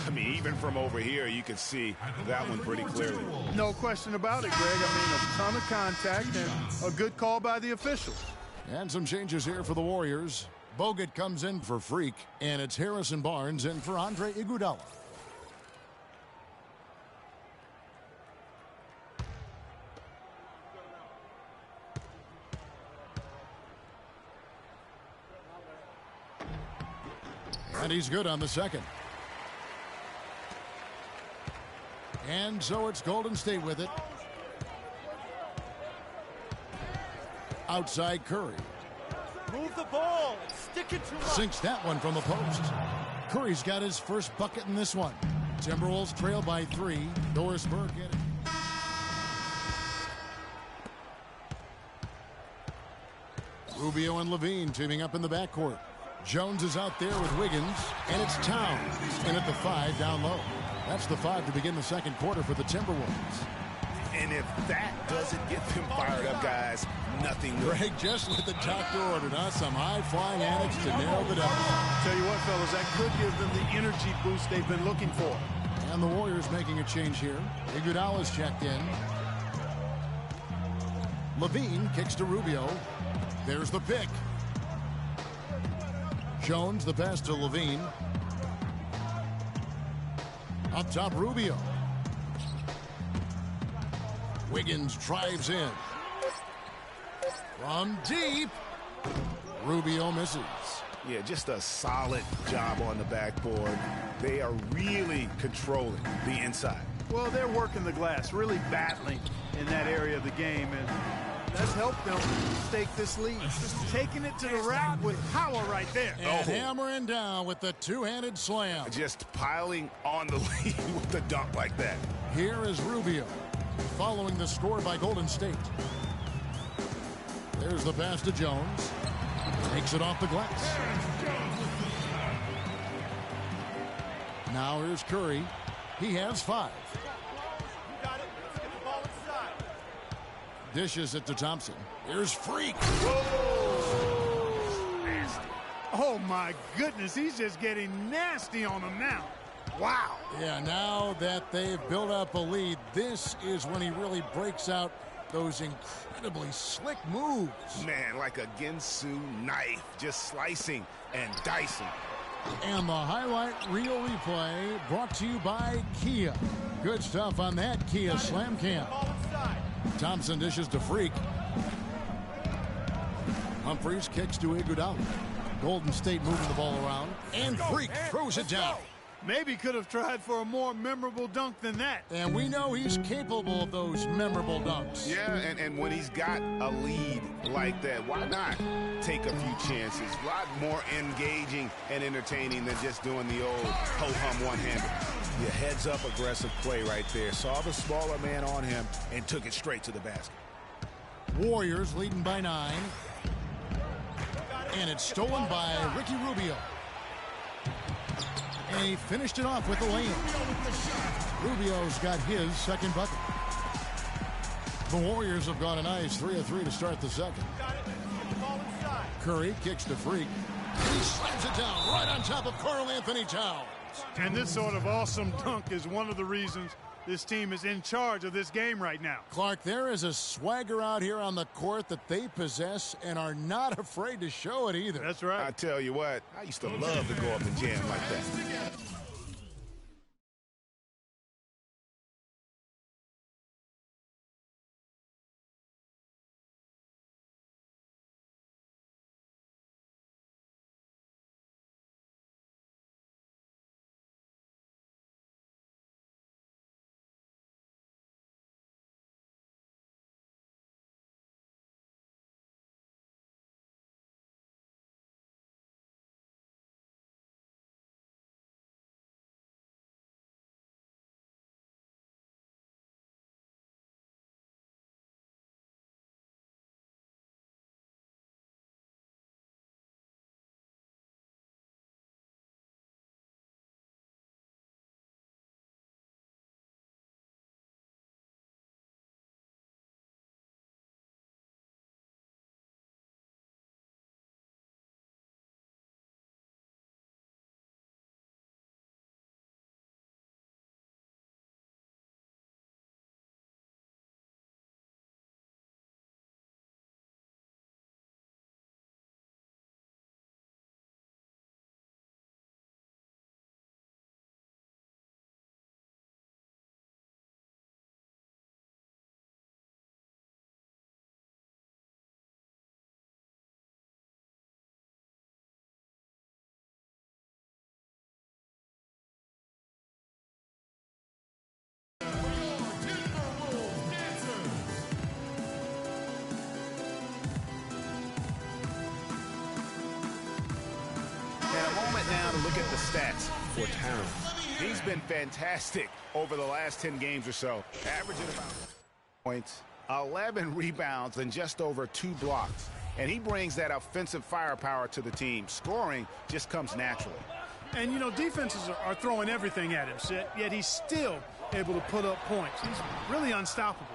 I mean, even from over here, you could see that one pretty clearly. No question about it, Greg. I mean, a ton of contact and a good call by the officials. And some changes here for the Warriors. Bogut comes in for Freak, and it's Harrison Barnes in for Andre Iguodala. And he's good on the second. And so it's Golden State with it. Outside Curry. Move the ball. Stick it to him. Sinks that one from the post. Curry's got his first bucket in this one. Timberwolves trail by 3. Doris Burke in it. Rubio and Levine teaming up in the backcourt. Jones is out there with Wiggins, and it's Towns in at the 5 down low. That's the 5 to begin the second quarter for the Timberwolves. And if that doesn't get them fired up, guys, nothing will. Greg, just what the doctor ordered, huh? Some high-flying antics to nail the double. Tell you what, fellas, that could give them the energy boost they've been looking for. And the Warriors making a change here. Iguodala's checked in. Levine kicks to Rubio. There's the pick. Jones, the pass to Levine. Up top, Rubio. Wiggins drives in. From deep. Rubio misses. Yeah, just a solid job on the backboard. They are really controlling the inside. Well, they're working the glass, really battling in that area of the game, and that's helped them stake this lead. Just taking it to the rack with power right there. And hammering down with the two-handed slam. Just piling on the lead with a dunk like that. Here is Rubio, following the score by Golden State. There's the pass to Jones. Takes it off the glass. Now here's Curry. He has 5. Dishes it to Thompson. Here's Freak. Oh, my goodness. He's just getting nasty on him now. Wow. Yeah, now that they've built up a lead, this is when he really breaks out those incredibly slick moves. Man, like a Ginsu knife, just slicing and dicing. And the highlight reel replay brought to you by Kia. Good stuff on that Kia Slam Cam. Thompson dishes to Freak. Humphries kicks to Iguodala. Golden State moving the ball around. And Freak throws it down. Maybe could have tried for a more memorable dunk than that. And we know he's capable of those memorable dunks. Yeah, and when he's got a lead like that, why not take a few chances? A lot more engaging and entertaining than just doing the old ho-hum one-hander. Yeah, heads-up aggressive play right there. Saw the smaller man on him and took it straight to the basket. Warriors leading by 9. And it's stolen by Ricky Rubio. And he finished it off with the lane. Rubio's got his second bucket. The Warriors have gone a nice 3 of 3 to start the second. Curry kicks to Freak. He slams it down right on top of Karl Anthony Towns. And this sort of awesome dunk is one of the reasons this team is in charge of this game right now. Clark, there is a swagger out here on the court that they possess and are not afraid to show it either. That's right. I tell you what, I used to love to go up and jam like that. Now to look at the stats for Towns. He's been fantastic over the last 10 games or so. Averaging about points, 11 rebounds, and just over 2 blocks. And he brings that offensive firepower to the team. Scoring just comes naturally. And, you know, defenses are throwing everything at him, yet he's still able to put up points. He's really unstoppable.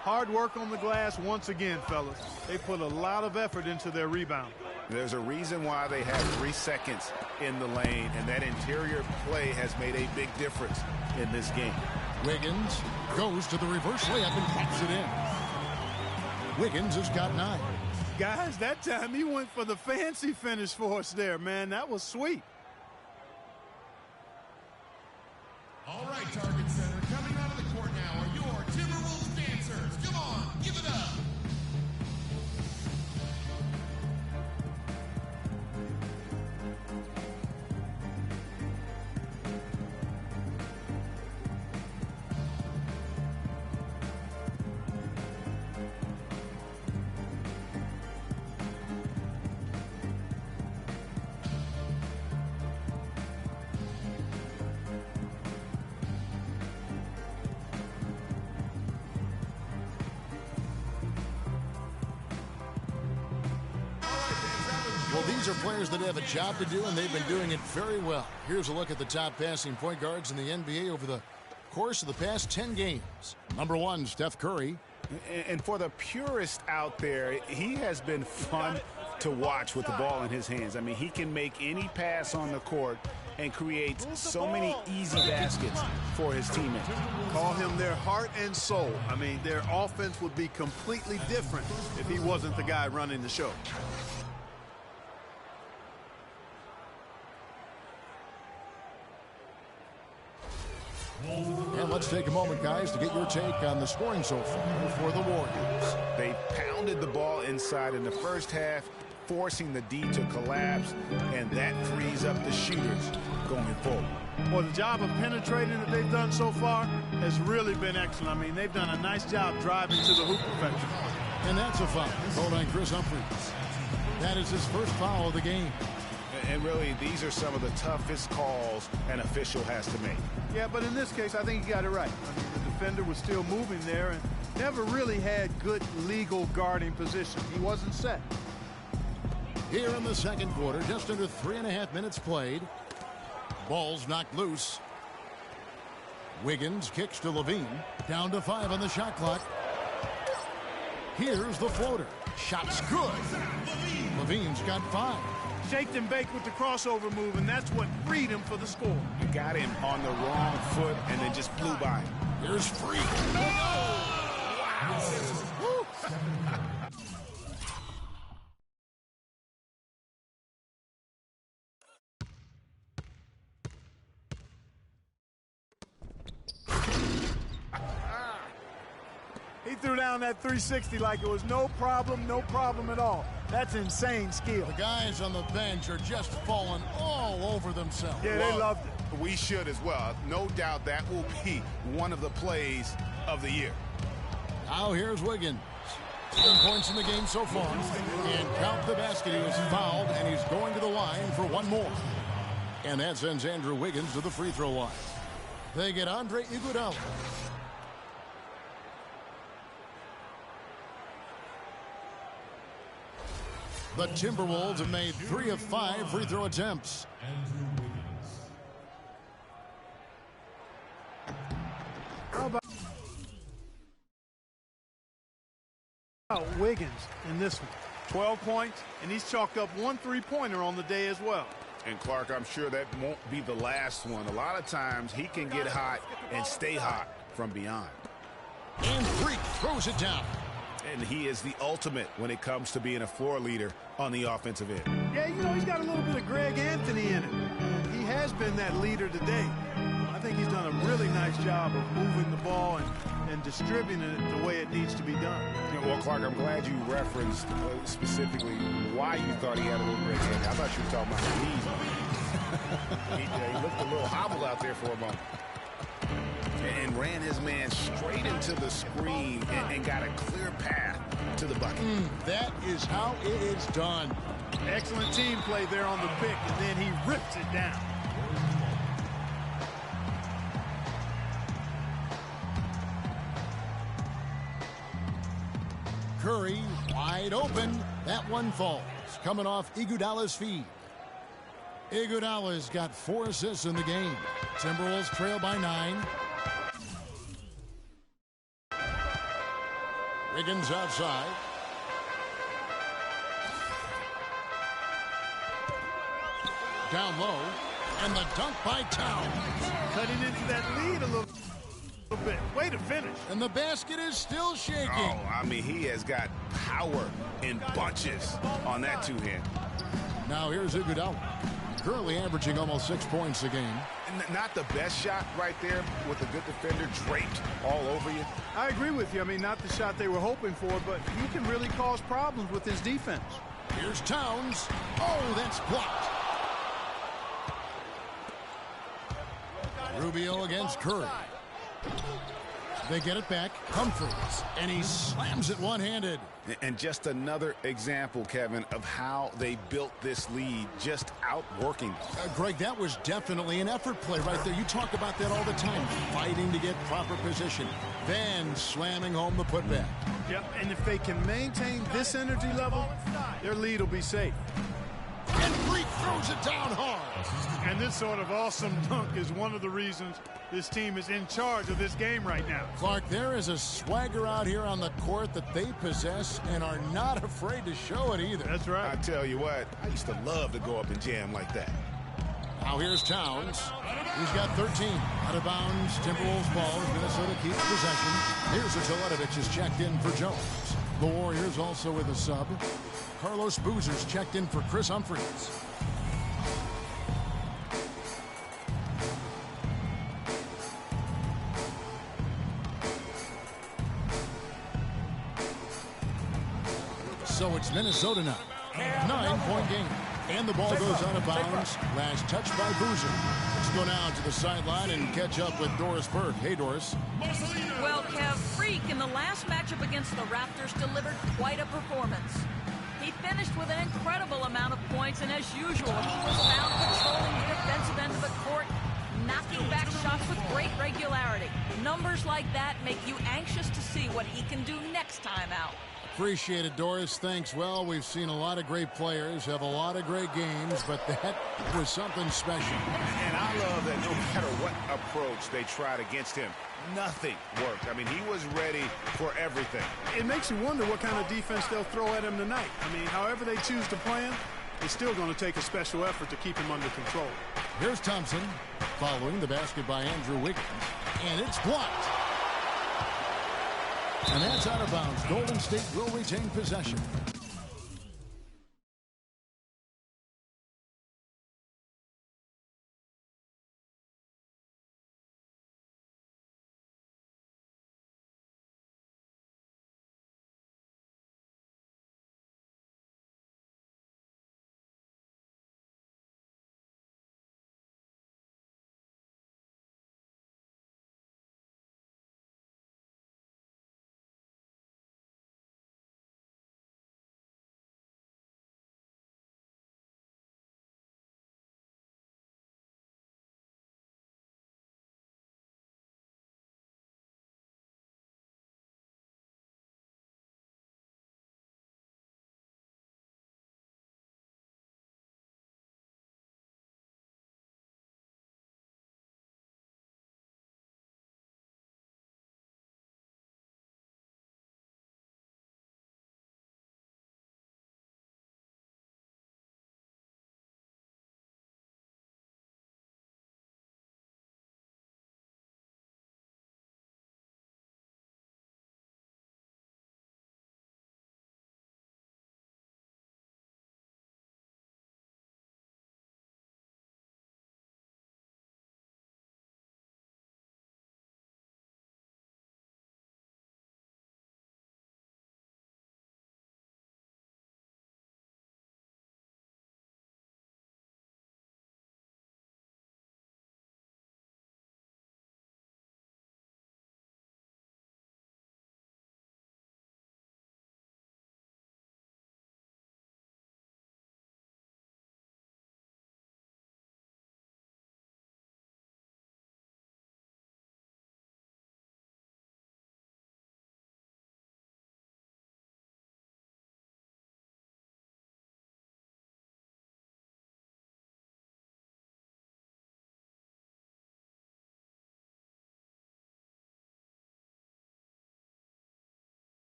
Hard work on the glass once again, fellas. They put a lot of effort into their rebound. There's a reason why they have 3 seconds in the lane, and that interior play has made a big difference in this game. Wiggins goes to the reverse layup and pops it in. Wiggins has got 9. Guys, that time he went for the fancy finish for us there, man. That was sweet. All right, Target Center, coming out of the court now are your Timberwolves dancers. Come on, give it up. Well, these are players that have a job to do, and they've been doing it very well. Here's a look at the top passing point guards in the NBA over the course of the past 10 games. Number 1, Steph Curry. And for the purist out there, he has been fun to watch with the ball in his hands. I mean, he can make any pass on the court and create so many easy baskets for his teammates. Call him their heart and soul. I mean, their offense would be completely different if he wasn't the guy running the show. And let's take a moment, guys, to get your take on the scoring so far for the Warriors. They pounded the ball inside in the first half, forcing the D to collapse, and that frees up the shooters going forward. Well, the job of penetrating that they've done so far has really been excellent. I mean, they've done a nice job driving to the hoop perfection. And that's a foul called on Chris Humphries. That is his first foul of the game. And really, these are some of the toughest calls an official has to make. Yeah, but in this case, I think he got it right. I mean, the defender was still moving there and never really had good legal guarding position. He wasn't set. Here in the second quarter, just under 3.5 minutes played. Ball's knocked loose. Wiggins kicks to Levine. Down to 5 on the shot clock. Here's the floater. Shot's good. Levine's got 5. Shaked and baked with the crossover move, and that's what freed him for the score. You got him on the wrong foot and then just flew by him. Here's Freak. He threw down that 360 like it was no problem at all. That's insane skill. The guys on the bench are just falling all over themselves. Yeah, they loved it. We should as well. No doubt that will be one of the plays of the year. Now here's Wiggins. 10 points in the game so far. And count the basket. He was fouled, and he's going to the line for one more. And that sends Andrew Wiggins to the free throw line. They get Andre Iguodala. The Timberwolves have made 3 of 5 free throw attempts. How about Wiggins in this one? 12 points, and he's chalked up 1 3-pointer on the day as well. And Clark, I'm sure that won't be the last one. A lot of times he can get hot and stay hot from beyond. And Freak throws it down. And he is the ultimate when it comes to being a floor leader on the offensive end. Yeah, you know, he's got a little bit of Greg Anthony in it. He has been that leader today. I think he's done a really nice job of moving the ball and distributing it the way it needs to be done. Well, Clark, I'm glad you referenced specifically why you thought he had a little Greg Anthony. I thought you were talking about his knees. He looked a little hobbled out there for a moment. And ran his man straight into the screen and got a clear path to the bucket. That is how it is done. Excellent team play there on the pick, and then he rips it down. Curry wide open. That one falls. Coming off Iguodala's feed. Iguodala's got 4 assists in the game. Timberwolves trail by 9. Wiggins outside. Down low. And the dunk by Towns. Cutting into that lead a little bit. Way to finish. And the basket is still shaking. Oh, I mean, he has got power in bunches on that two-hand. Now here's Iguodala. Currently averaging almost 6 points a game. Not the best shot right there with a good defender draped all over you. I agree with you. I mean, not the shot they were hoping for, but he can really cause problems with his defense. Here's Towns. Oh, that's blocked. Rubio against Curry. They get it back. Humphries. And he slams it one-handed. And just another example, Kevin, of how they built this lead, just outworking. Greg, that was definitely an effort play right there. You talk about that all the time. Fighting to get proper position. Then slamming home the putback. Yep, and if they can maintain this energy level, their lead will be safe. And Freak throws it down hard. And this sort of awesome dunk is one of the reasons this team is in charge of this game right now. Clark, there is a swagger out here on the court that they possess and are not afraid to show it either. That's right. I tell you what, I used to love to go up and jam like that. Now here's Towns. He's got 13. Out of bounds, Timberwolves ball as Minnesota keeps possession. Here's Teletovic is checked in for Jones. The Warriors also with a sub. Carlos Boozer's checked in for Chris Humphries. So it's Minnesota now. 9-point game. And the ball goes out of bounds. Last touch by Boozer. Let's go now to the sideline and catch up with Doris Burke. Hey, Doris. Well, Kev, Freak in the last matchup against the Raptors delivered quite a performance. He finished with an incredible amount of points, and as usual, he was found patrolling the defensive end of the court, knocking back shots with great regularity. Numbers like that make you anxious to see what he can do next time out. Appreciate it, Doris. Thanks. Well, we've seen a lot of great players have a lot of great games, but that was something special. And I love that no matter what approach they tried against him, nothing worked. I mean, he was ready for everything. It makes you wonder what kind of defense they'll throw at him tonight. I mean, however they choose to play him, it's still going to take a special effort to keep him under control. Here's Thompson following the basket by Andrew Wiggins, and it's blocked. And that's out of bounds. Golden State will retain possession.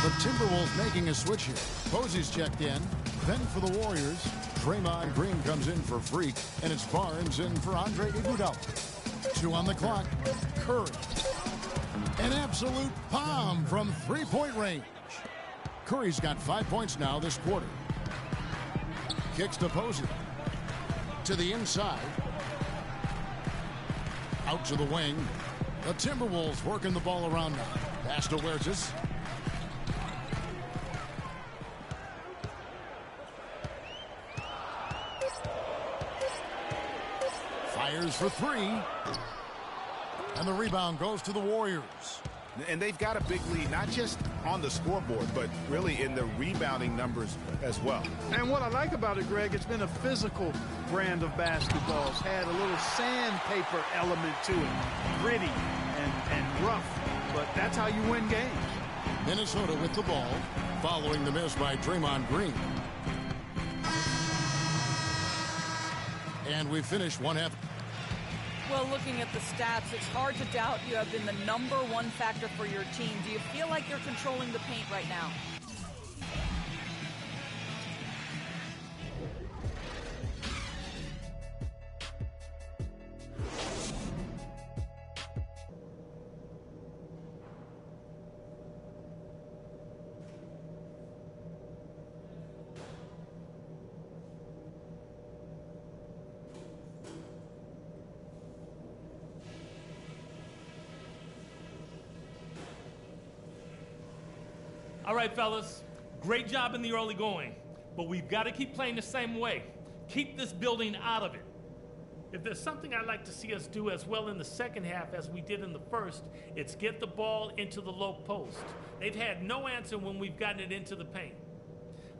The Timberwolves making a switch here. Posey's checked in. Then for the Warriors, Draymond Green comes in for Freak, and it's Barnes in for Andre Iguodala. 2 on the clock. Curry. An absolute bomb from three-point range. Curry's got 5 points now this quarter. Kicks to Posey. To the inside. Out to the wing. The Timberwolves working the ball around now. Pass to Huertas. Fires for 3. And the rebound goes to the Warriors. And they've got a big lead, not just on the scoreboard, but really in the rebounding numbers as well. And what I like about it, Greg, it's been a physical brand of basketball. It's had a little sandpaper element to it. Gritty and rough. But that's how you win games. Minnesota with the ball, following the miss by Draymond Green. And we finish one half. Well, looking at the stats, it's hard to doubt you have been the #1 factor for your team. Do you feel like you're controlling the paint right now? All right, fellas, great job in the early going, but we've got to keep playing the same way. Keep this building out of it. If there's something I'd like to see us do as well in the second half as we did in the first, it's get the ball into the low post. They've had no answer when we've gotten it into the paint.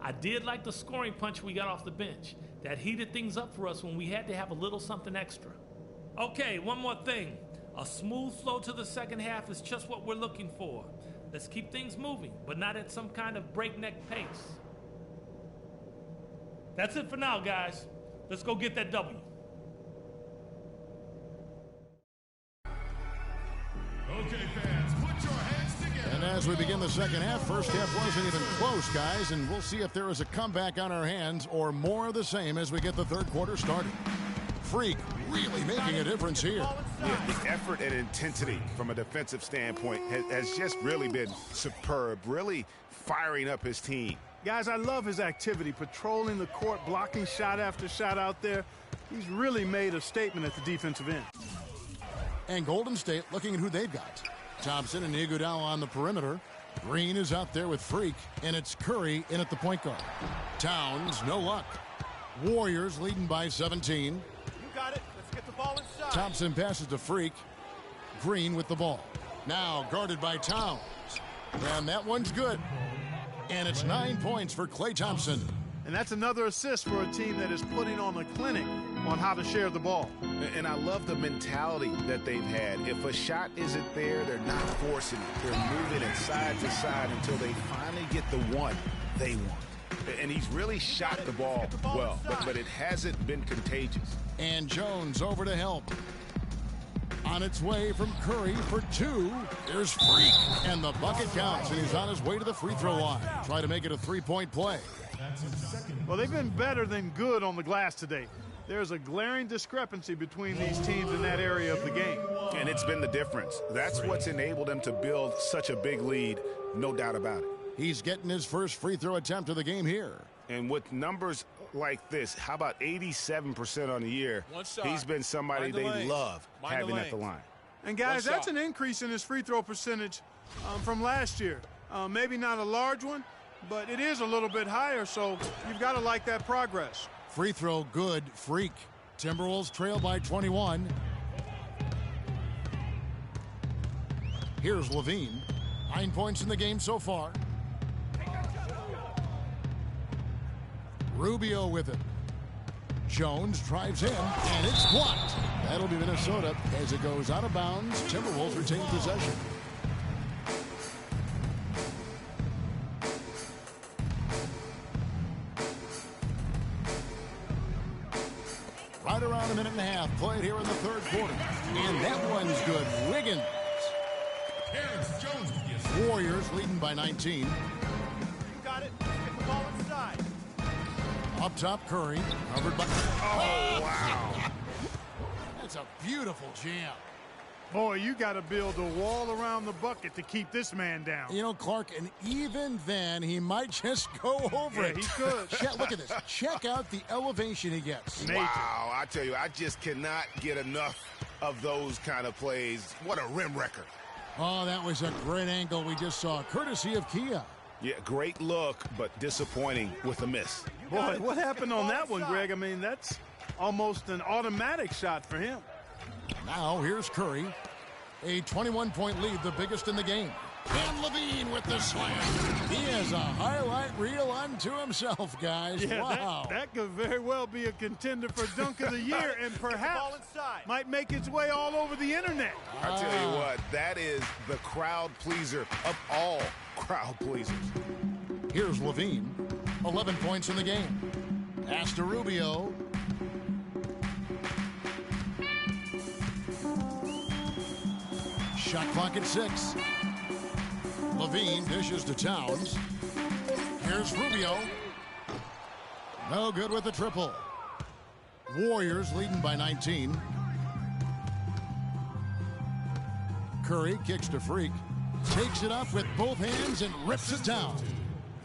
I did like the scoring punch we got off the bench. That heated things up for us when we had to have a little something extra. Okay, one more thing. A smooth flow to the second half is just what we're looking for. Let's keep things moving, but not at some kind of breakneck pace. That's it for now, guys. Let's go get that W. Okay, fans, put your hands together. And as we begin the second half, first half wasn't even close, guys, and we'll see if there is a comeback on our hands or more of the same as we get the third quarter started. Freak really making a difference here. Yeah, the effort and intensity from a defensive standpoint has just really been superb, really firing up his team. Guys, I love his activity, patrolling the court, blocking shot after shot out there. He's really made a statement at the defensive end. And Golden State looking at who they've got. Thompson and Iguodala on the perimeter. Green is out there with Freak, and it's Curry in at the point guard. Towns, no luck. Warriors leading by 17. Got it. Let's get the ball inside. Thompson passes to Freak. Green with the ball. Now guarded by Towns. And that one's good. And it's 9 points for Klay Thompson. And that's another assist for a team that is putting on a clinic on how to share the ball. And I love the mentality that they've had. If a shot isn't there, they're not forcing it. They're moving it side to side until they finally get the one they want. And he's really shot the ball well, but it hasn't been contagious. And Jones over to help. On its way from Curry for 2. There's Freak. And the bucket counts, and he's on his way to the free throw line. Try to make it a three-point play. Well, they've been better than good on the glass today. There's a glaring discrepancy between these teams in that area of the game. And it's been the difference. That's what's enabled them to build such a big lead, no doubt about it. He's getting his first free throw attempt of the game here. And with numbers like this, how about 87% on the year? He's been somebody they love having at the line. And, guys, that's an increase in his free throw percentage from last year. Maybe not a large one, but it is a little bit higher, so you've got to like that progress. Free throw good. Freak. Timberwolves trail by 21. Here's Levine. 9 points in the game so far. Rubio with it. Jones drives in, and it's blocked. That'll be Minnesota as it goes out of bounds. Timberwolves retain possession. Right around a minute and a half played here in the third quarter. And that one's good. Wiggins. Warriors leading leading by 19. You got it. Get the ball inside. Up top, Curry. Covered by... Oh, wow. That's a beautiful jam. Boy, you got to build a wall around the bucket to keep this man down. You know, Clark, and even then, he might just go over it. He could. Look at this. Check out the elevation he gets. Wow, I tell you, I just cannot get enough of those kind of plays. What a rim wrecker. Oh, that was a great angle we just saw, courtesy of Kia. Yeah, great look, but disappointing with a miss. Boy, what happened on that one, Greg? I mean, that's almost an automatic shot for him. Now, here's Curry. A 21-point lead, the biggest in the game. And Levine with the slam. He has a highlight reel unto himself, guys. Yeah, wow. that could very well be a contender for Dunk of the Year and perhaps might make its way all over the internet. I tell you what, that is the crowd pleaser of all crowd pleasers. Here's Levine. 11 points in the game. Pass to Rubio. Shot clock at 6. Levine dishes to Towns. Here's Rubio. No good with the triple. Warriors leading by 19. Curry kicks to Freak. Takes it up with both hands and rips it down.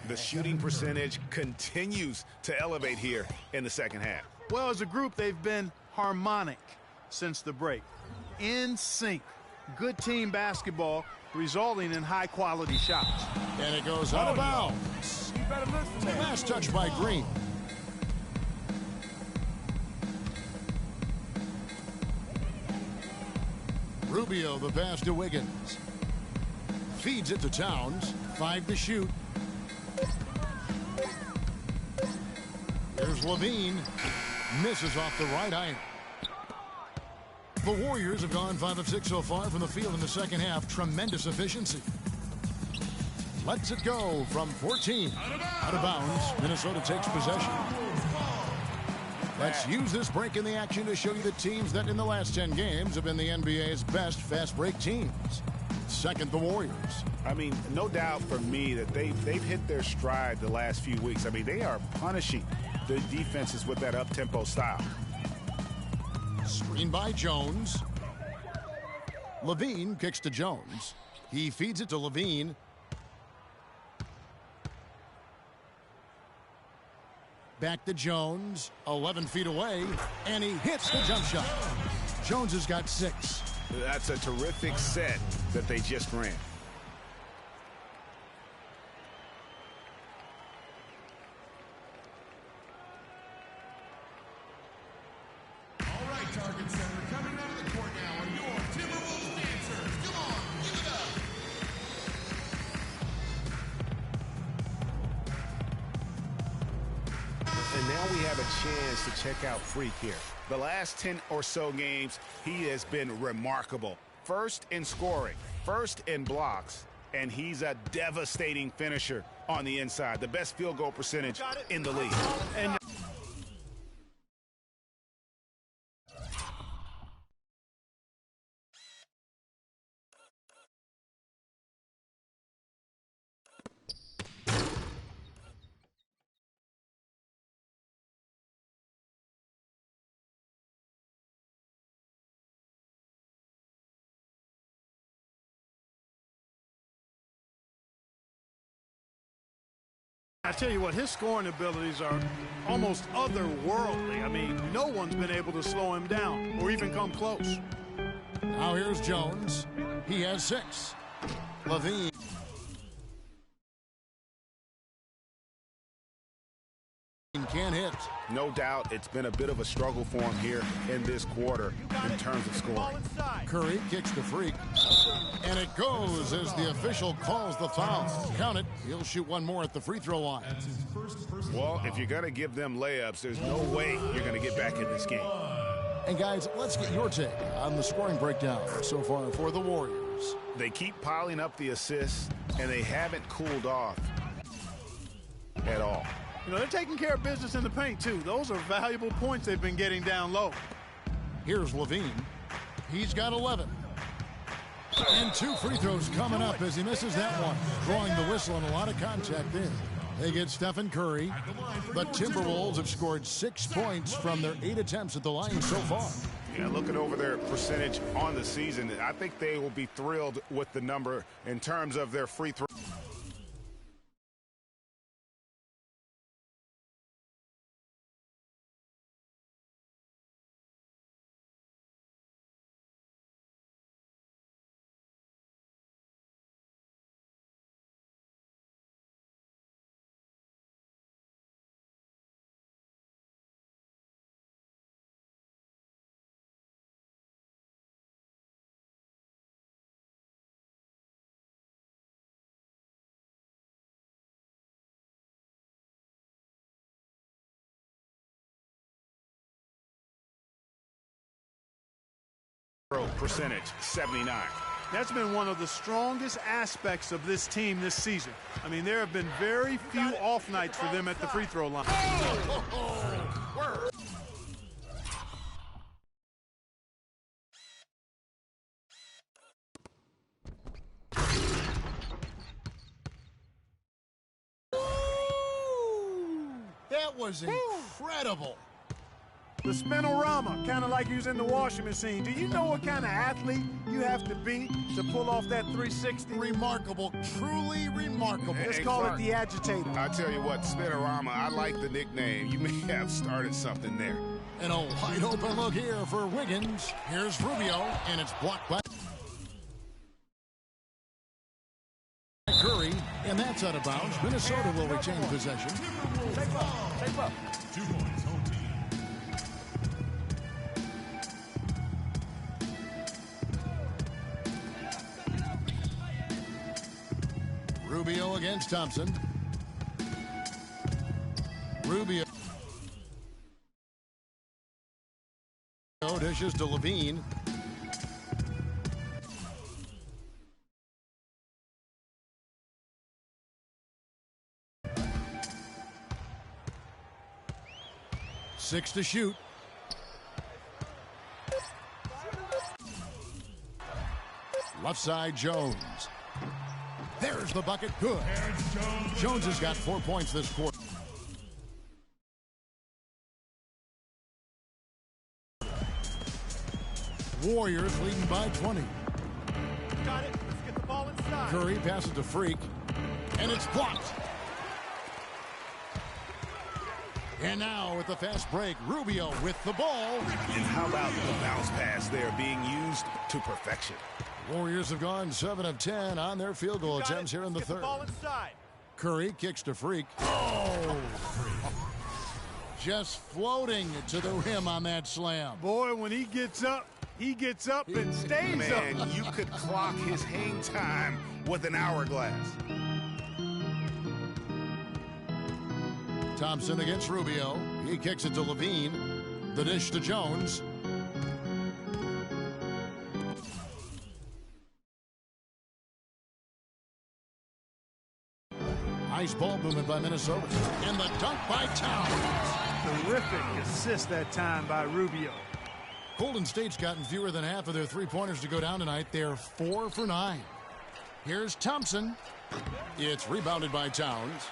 The shooting percentage continues to elevate here in the second half. Well, as a group, they've been harmonic since the break. In sync. Good team basketball resulting in high-quality shots. And it goes out of bounds. You better listen, man. Last touch by Green. Rubio, the pass to Wiggins. Feeds it to Towns. 5 to shoot. Here's Levine. Misses off the right iron. The Warriors have gone 5 of 6 so far from the field in the second half. Tremendous efficiency. Lets it go from 14. Out of bounds. Minnesota takes possession. Let's use this break in the action to show you the teams that in the last 10 games have been the NBA's best fast break teams. Second, the Warriors. I mean, no doubt for me that they've hit their stride the last few weeks. I mean, they are punishing the defenses with that up-tempo style. Screen by Jones. Levine kicks to Jones. He feeds it to Levine. Back to Jones. 11 feet away. And he hits the jump shot. Jones has got 6. That's a terrific set that they just ran. Target center coming out of the court now are your Timberwolves dancers. Come on, give it up. And now we have a chance to check out Freak here. The last 10 or so games, he has been remarkable. First in scoring, first in blocks, and he's a devastating finisher on the inside. The best field goal percentage in the league. And I tell you what, his scoring abilities are almost otherworldly. I mean, no one's been able to slow him down or even come close. Now here's Jones. He has 6. Levine. Can't hit. No doubt it's been a bit of a struggle for him here in this quarter in terms of scoring. Curry kicks the Freak. And it goes as the official calls the foul. Count it. He'll shoot one more at the free throw line. Well, if you're going to give them layups, there's no way you're going to get back in this game. And guys, let's get your take on the scoring breakdown so far for the Warriors. They keep piling up the assists, and they haven't cooled off at all. You know, they're taking care of business in the paint, too. Those are valuable points they've been getting down low. Here's Levine. He's got 11. And 2 free throws coming up as he misses that one. Drawing the whistle and a lot of contact there. They get Stephen Curry. The Timberwolves have scored 6 points from their 8 attempts at the line so far. Yeah, looking over their percentage on the season, I think they will be thrilled with the number in terms of their free throw. Percentage 79. That's been one of the strongest aspects of this team this season. I mean, there have been very few off nights for them at the free throw line. That was incredible. The spinorama, kind of like using the washing machine. Do you know what kind of athlete you have to be to pull off that 360? Remarkable, truly remarkable. Let's call it the agitator. I tell you what, spinorama, I like the nickname. You may have started something there. And a wide open look here for Wiggins. Here's Rubio, and it's blocked by Curry, and that's out of bounds. Minnesota will retain possession. Take up. 2 points, home team. Rubio against Thompson. Rubio dishes to Levine. Six to shoot. Left side, Jones. There's the bucket. Good. Jones has got 4 points this quarter. Warriors leading by 20. Got it. Let's get the ball inside. Curry passes to Freak, and it's blocked. And now with the fast break, Rubio with the ball. And how about the bounce pass there being used to perfection? Warriors have gone 7 of 10 on their field goal attempts here in the third. Curry kicks to Freak. Oh! Just floating to the rim on that slam. Boy, when he gets up and stays Man, up. you could clock his hang time with an hourglass. Thompson against Rubio. He kicks it to Levine. The dish to Jones. Nice ball movement by Minnesota. And the dunk by Towns. Terrific assist that time by Rubio. Golden State's gotten fewer than half of their three-pointers to go down tonight. They're 4 for 9. Here's Thompson. It's rebounded by Towns.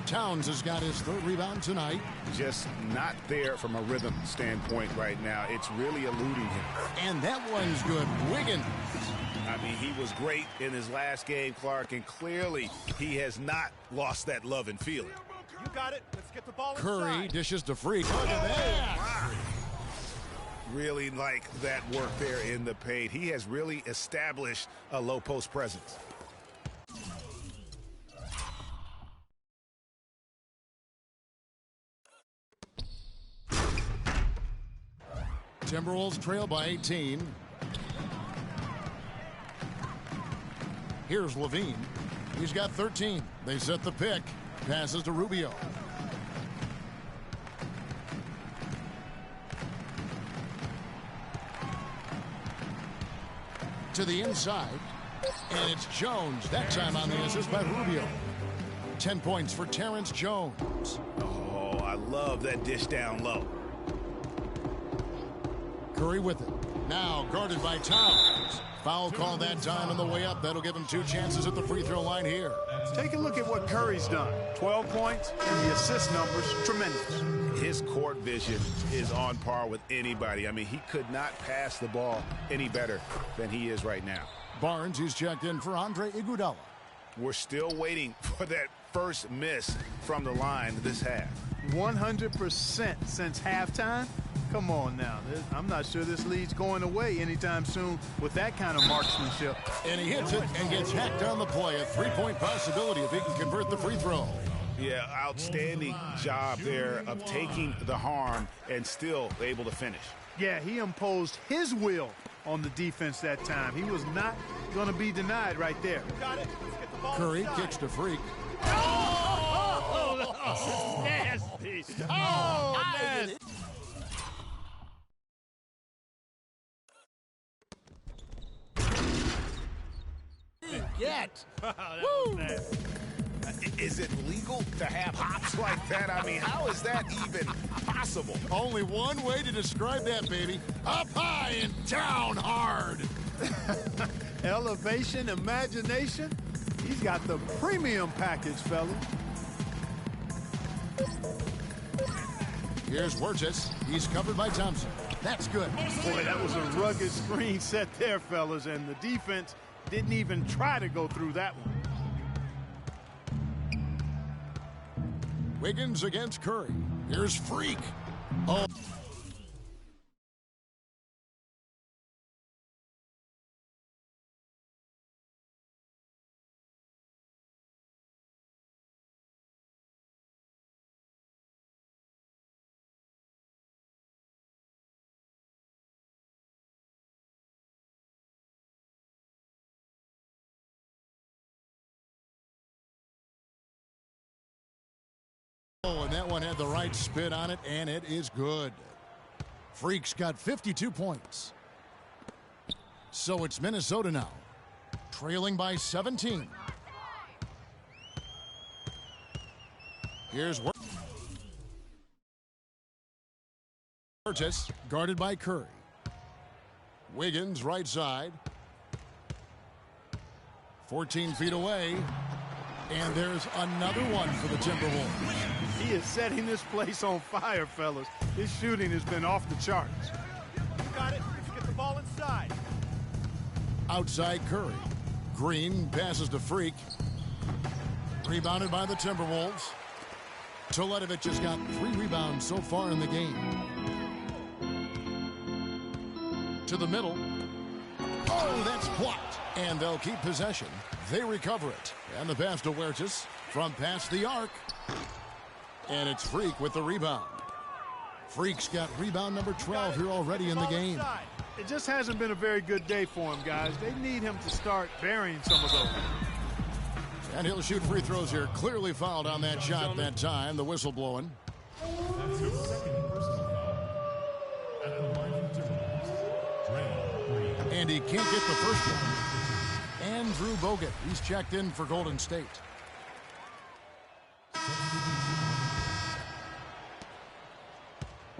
Towns has got his third rebound tonight. Just not there from a rhythm standpoint right now. It's really eluding him. And that one's good. Wiggins. I mean, he was great in his last game, Clark, and clearly he has not lost that love and feeling. You got it. Let's get the ball Curry inside. dishes to Freak. Look at that. Really like that work there in the paint. He has really established a low post presence. Timberwolves trail by 18. Here's Levine. He's got 13. They set the pick. Passes to Rubio. To the inside. And it's Jones. That time on the assist by Rubio. 10 points for Terrence Jones. Oh, I love that dish down low. Curry with it. Now guarded by Towns. Foul call that time on the way up. That'll give him 2 chances at the free throw line here. Take a look at what Curry's done. 12 points, and the assist numbers, tremendous. His court vision is on par with anybody. I mean, he could not pass the ball any better than he is right now. Barnes, he's checked in for Andre Iguodala. We're still waiting for that first miss from the line this half. 100% since halftime. Come on now. I'm not sure this lead's going away anytime soon with that kind of marksmanship. And he hits it and gets hacked on the play. A 3-point possibility if he can convert the free throw. Yeah, outstanding job there of taking the harm and still able to finish. Yeah, he imposed his will on the defense that time. He was not going to be denied right there. Got it. Let's get the ball Curry inside. kicks to Freak. Oh, nasty. Oh, nasty. Yet. Woo. Is it legal to have hops like that? I mean, how is that even possible? Only one way to describe that, baby. Up high and down hard. Elevation, imagination. He's got the premium package, fellas. Here's Wirtz. He's covered by Thompson. That's good. Boy, that was a rugged screen set there, fellas, and the defense didn't even try to go through that one. Wiggins against Curry. Here's Freak. Oh. And that one had the right spin on it, and it is good. Freak's got 52 points. So it's Minnesota now, trailing by 17. Here's Wirtz, guarded by Curry. Wiggins, right side. 14 feet away. And there's another one for the Timberwolves. He is setting this place on fire, fellas. His shooting has been off the charts. You got it. Let's get the ball inside. Outside Curry. Green passes to Freak. Rebounded by the Timberwolves. Teletovic has got 3 rebounds so far in the game. To the middle. Oh, that's blocked. And they'll keep possession. They recover it. And the pass to Wirtz from past the arc. And it's Freak with the rebound. Freak's got rebound number 12 here already in the game. It just hasn't been a very good day for him, guys. They need him to start burying some of those. And he'll shoot free throws here. Clearly fouled on that shot that time. The whistle blowing. That's his second personal foul. At the line of Timberwolves, And he can't get the first one. Andrew Bogut. He's checked in for Golden State.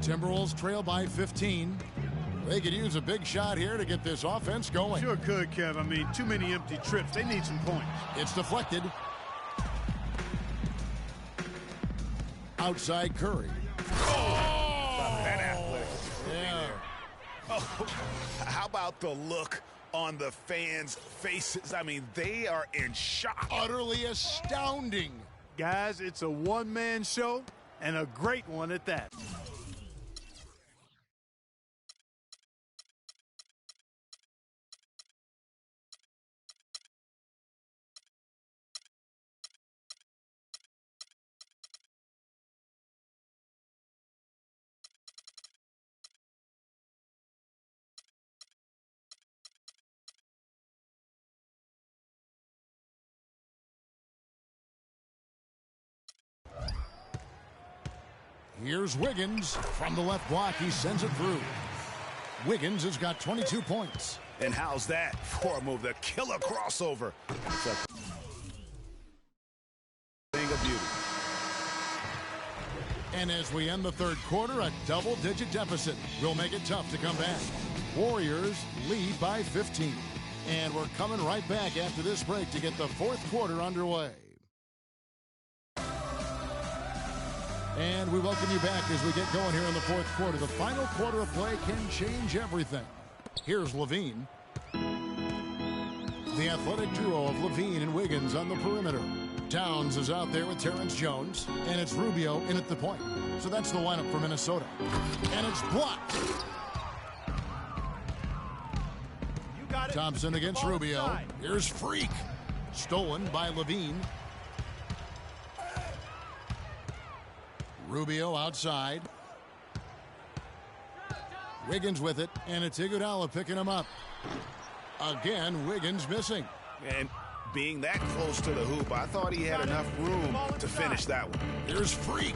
Timberwolves trail by 15. They could use a big shot here to get this offense going. Sure could, Kev. I mean, too many empty trips. They need some points. It's deflected. Outside Curry. Yeah. Oh, how about the look on the fans' faces? I mean, they are in shock. Utterly astounding. Guys, it's a one-man show, and a great one at that. Here's Wiggins from the left block. He sends it through. Wiggins has got 22 points. And how's that for a move? The killer crossover. It's a thing of beauty. And as we end the third quarter, a double-digit deficit will make it tough to come back. Warriors lead by 15. And we're coming right back after this break to get the fourth quarter underway. And we welcome you back as we get going here in the fourth quarter. The final quarter of play can change everything. Here's Levine. The athletic duo of Levine and Wiggins on the perimeter. Towns is out there with Terrence Jones, and it's Rubio in at the point. So that's the lineup for Minnesota. And it's blocked. Thompson against Rubio. Here's Freak. Stolen by Levine. Rubio outside. Wiggins with it, and it's Iguodala picking him up. Again, Wiggins missing. And being that close to the hoop, I thought he had enough room to finish that one. Here's Freak.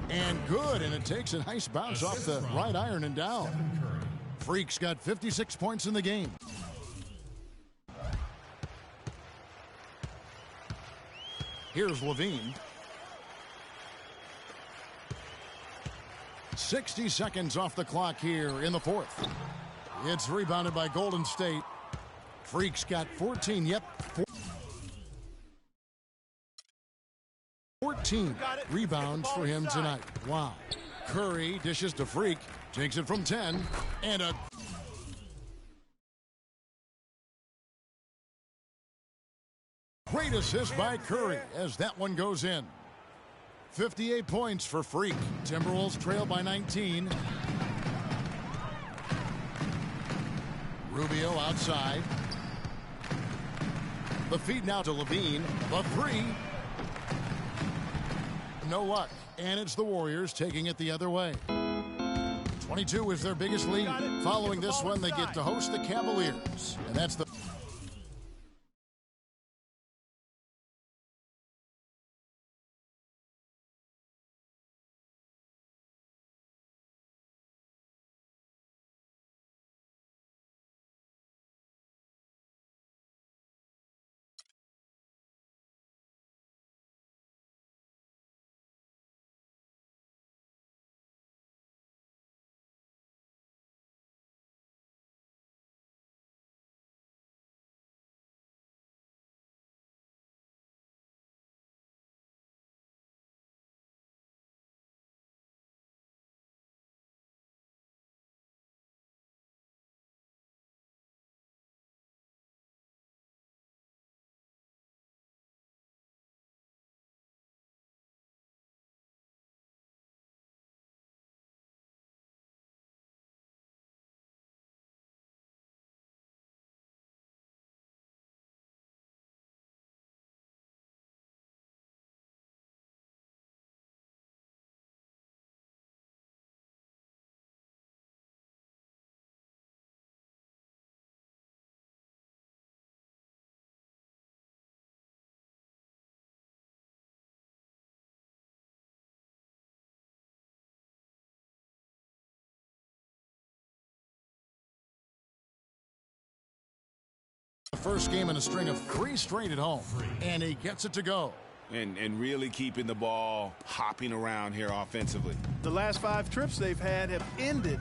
And good, and it takes a nice bounce off the right iron and down. Freak's got 56 points in the game. Here's Levine. 60 seconds off the clock here in the fourth. It's rebounded by Golden State. Freak's got 14. Yep. 14 rebounds for him tonight. Wow. Curry dishes to Freak. Takes it from 10. And a great assist by Curry as that one goes in. 58 points for Freak. Timberwolves trail by 19. Rubio outside. The feed now to Levine. The three. No luck. And it's the Warriors taking it the other way. 22 is their biggest lead. Following this one, they get to host the Cavaliers. And that's the first game in a string of 3 straight at home. And he gets it to go. And really keeping the ball hopping around here offensively. The last 5 trips they've had have ended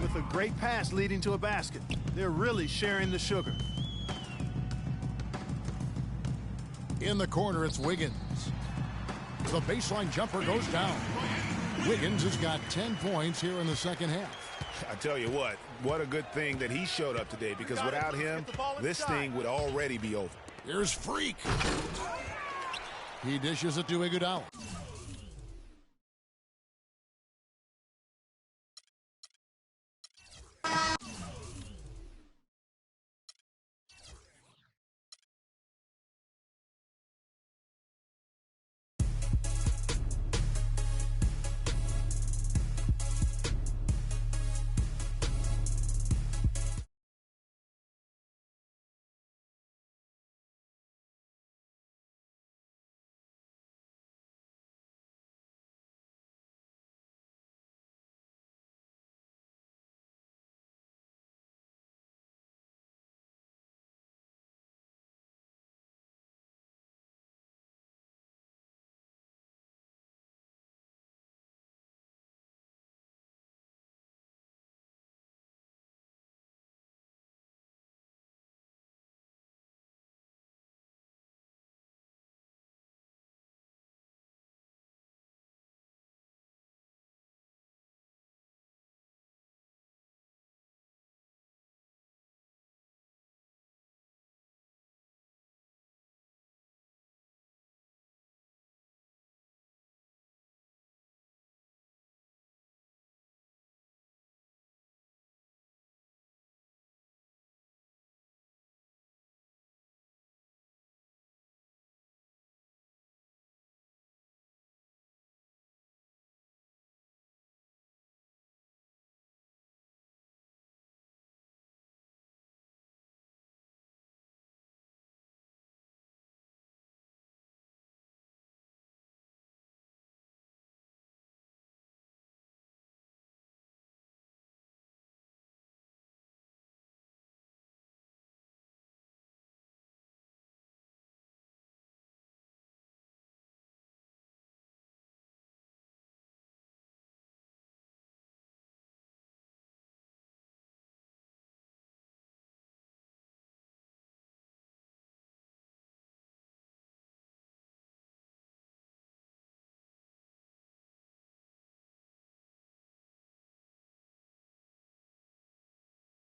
with a great pass leading to a basket. They're really sharing the sugar. In the corner, it's Wiggins. The baseline jumper goes down. Wiggins has got 10 points here in the second half. I tell you what a good thing that he showed up today, because without him, this thing would already be over. Here's Freak. He dishes it to Iguodala.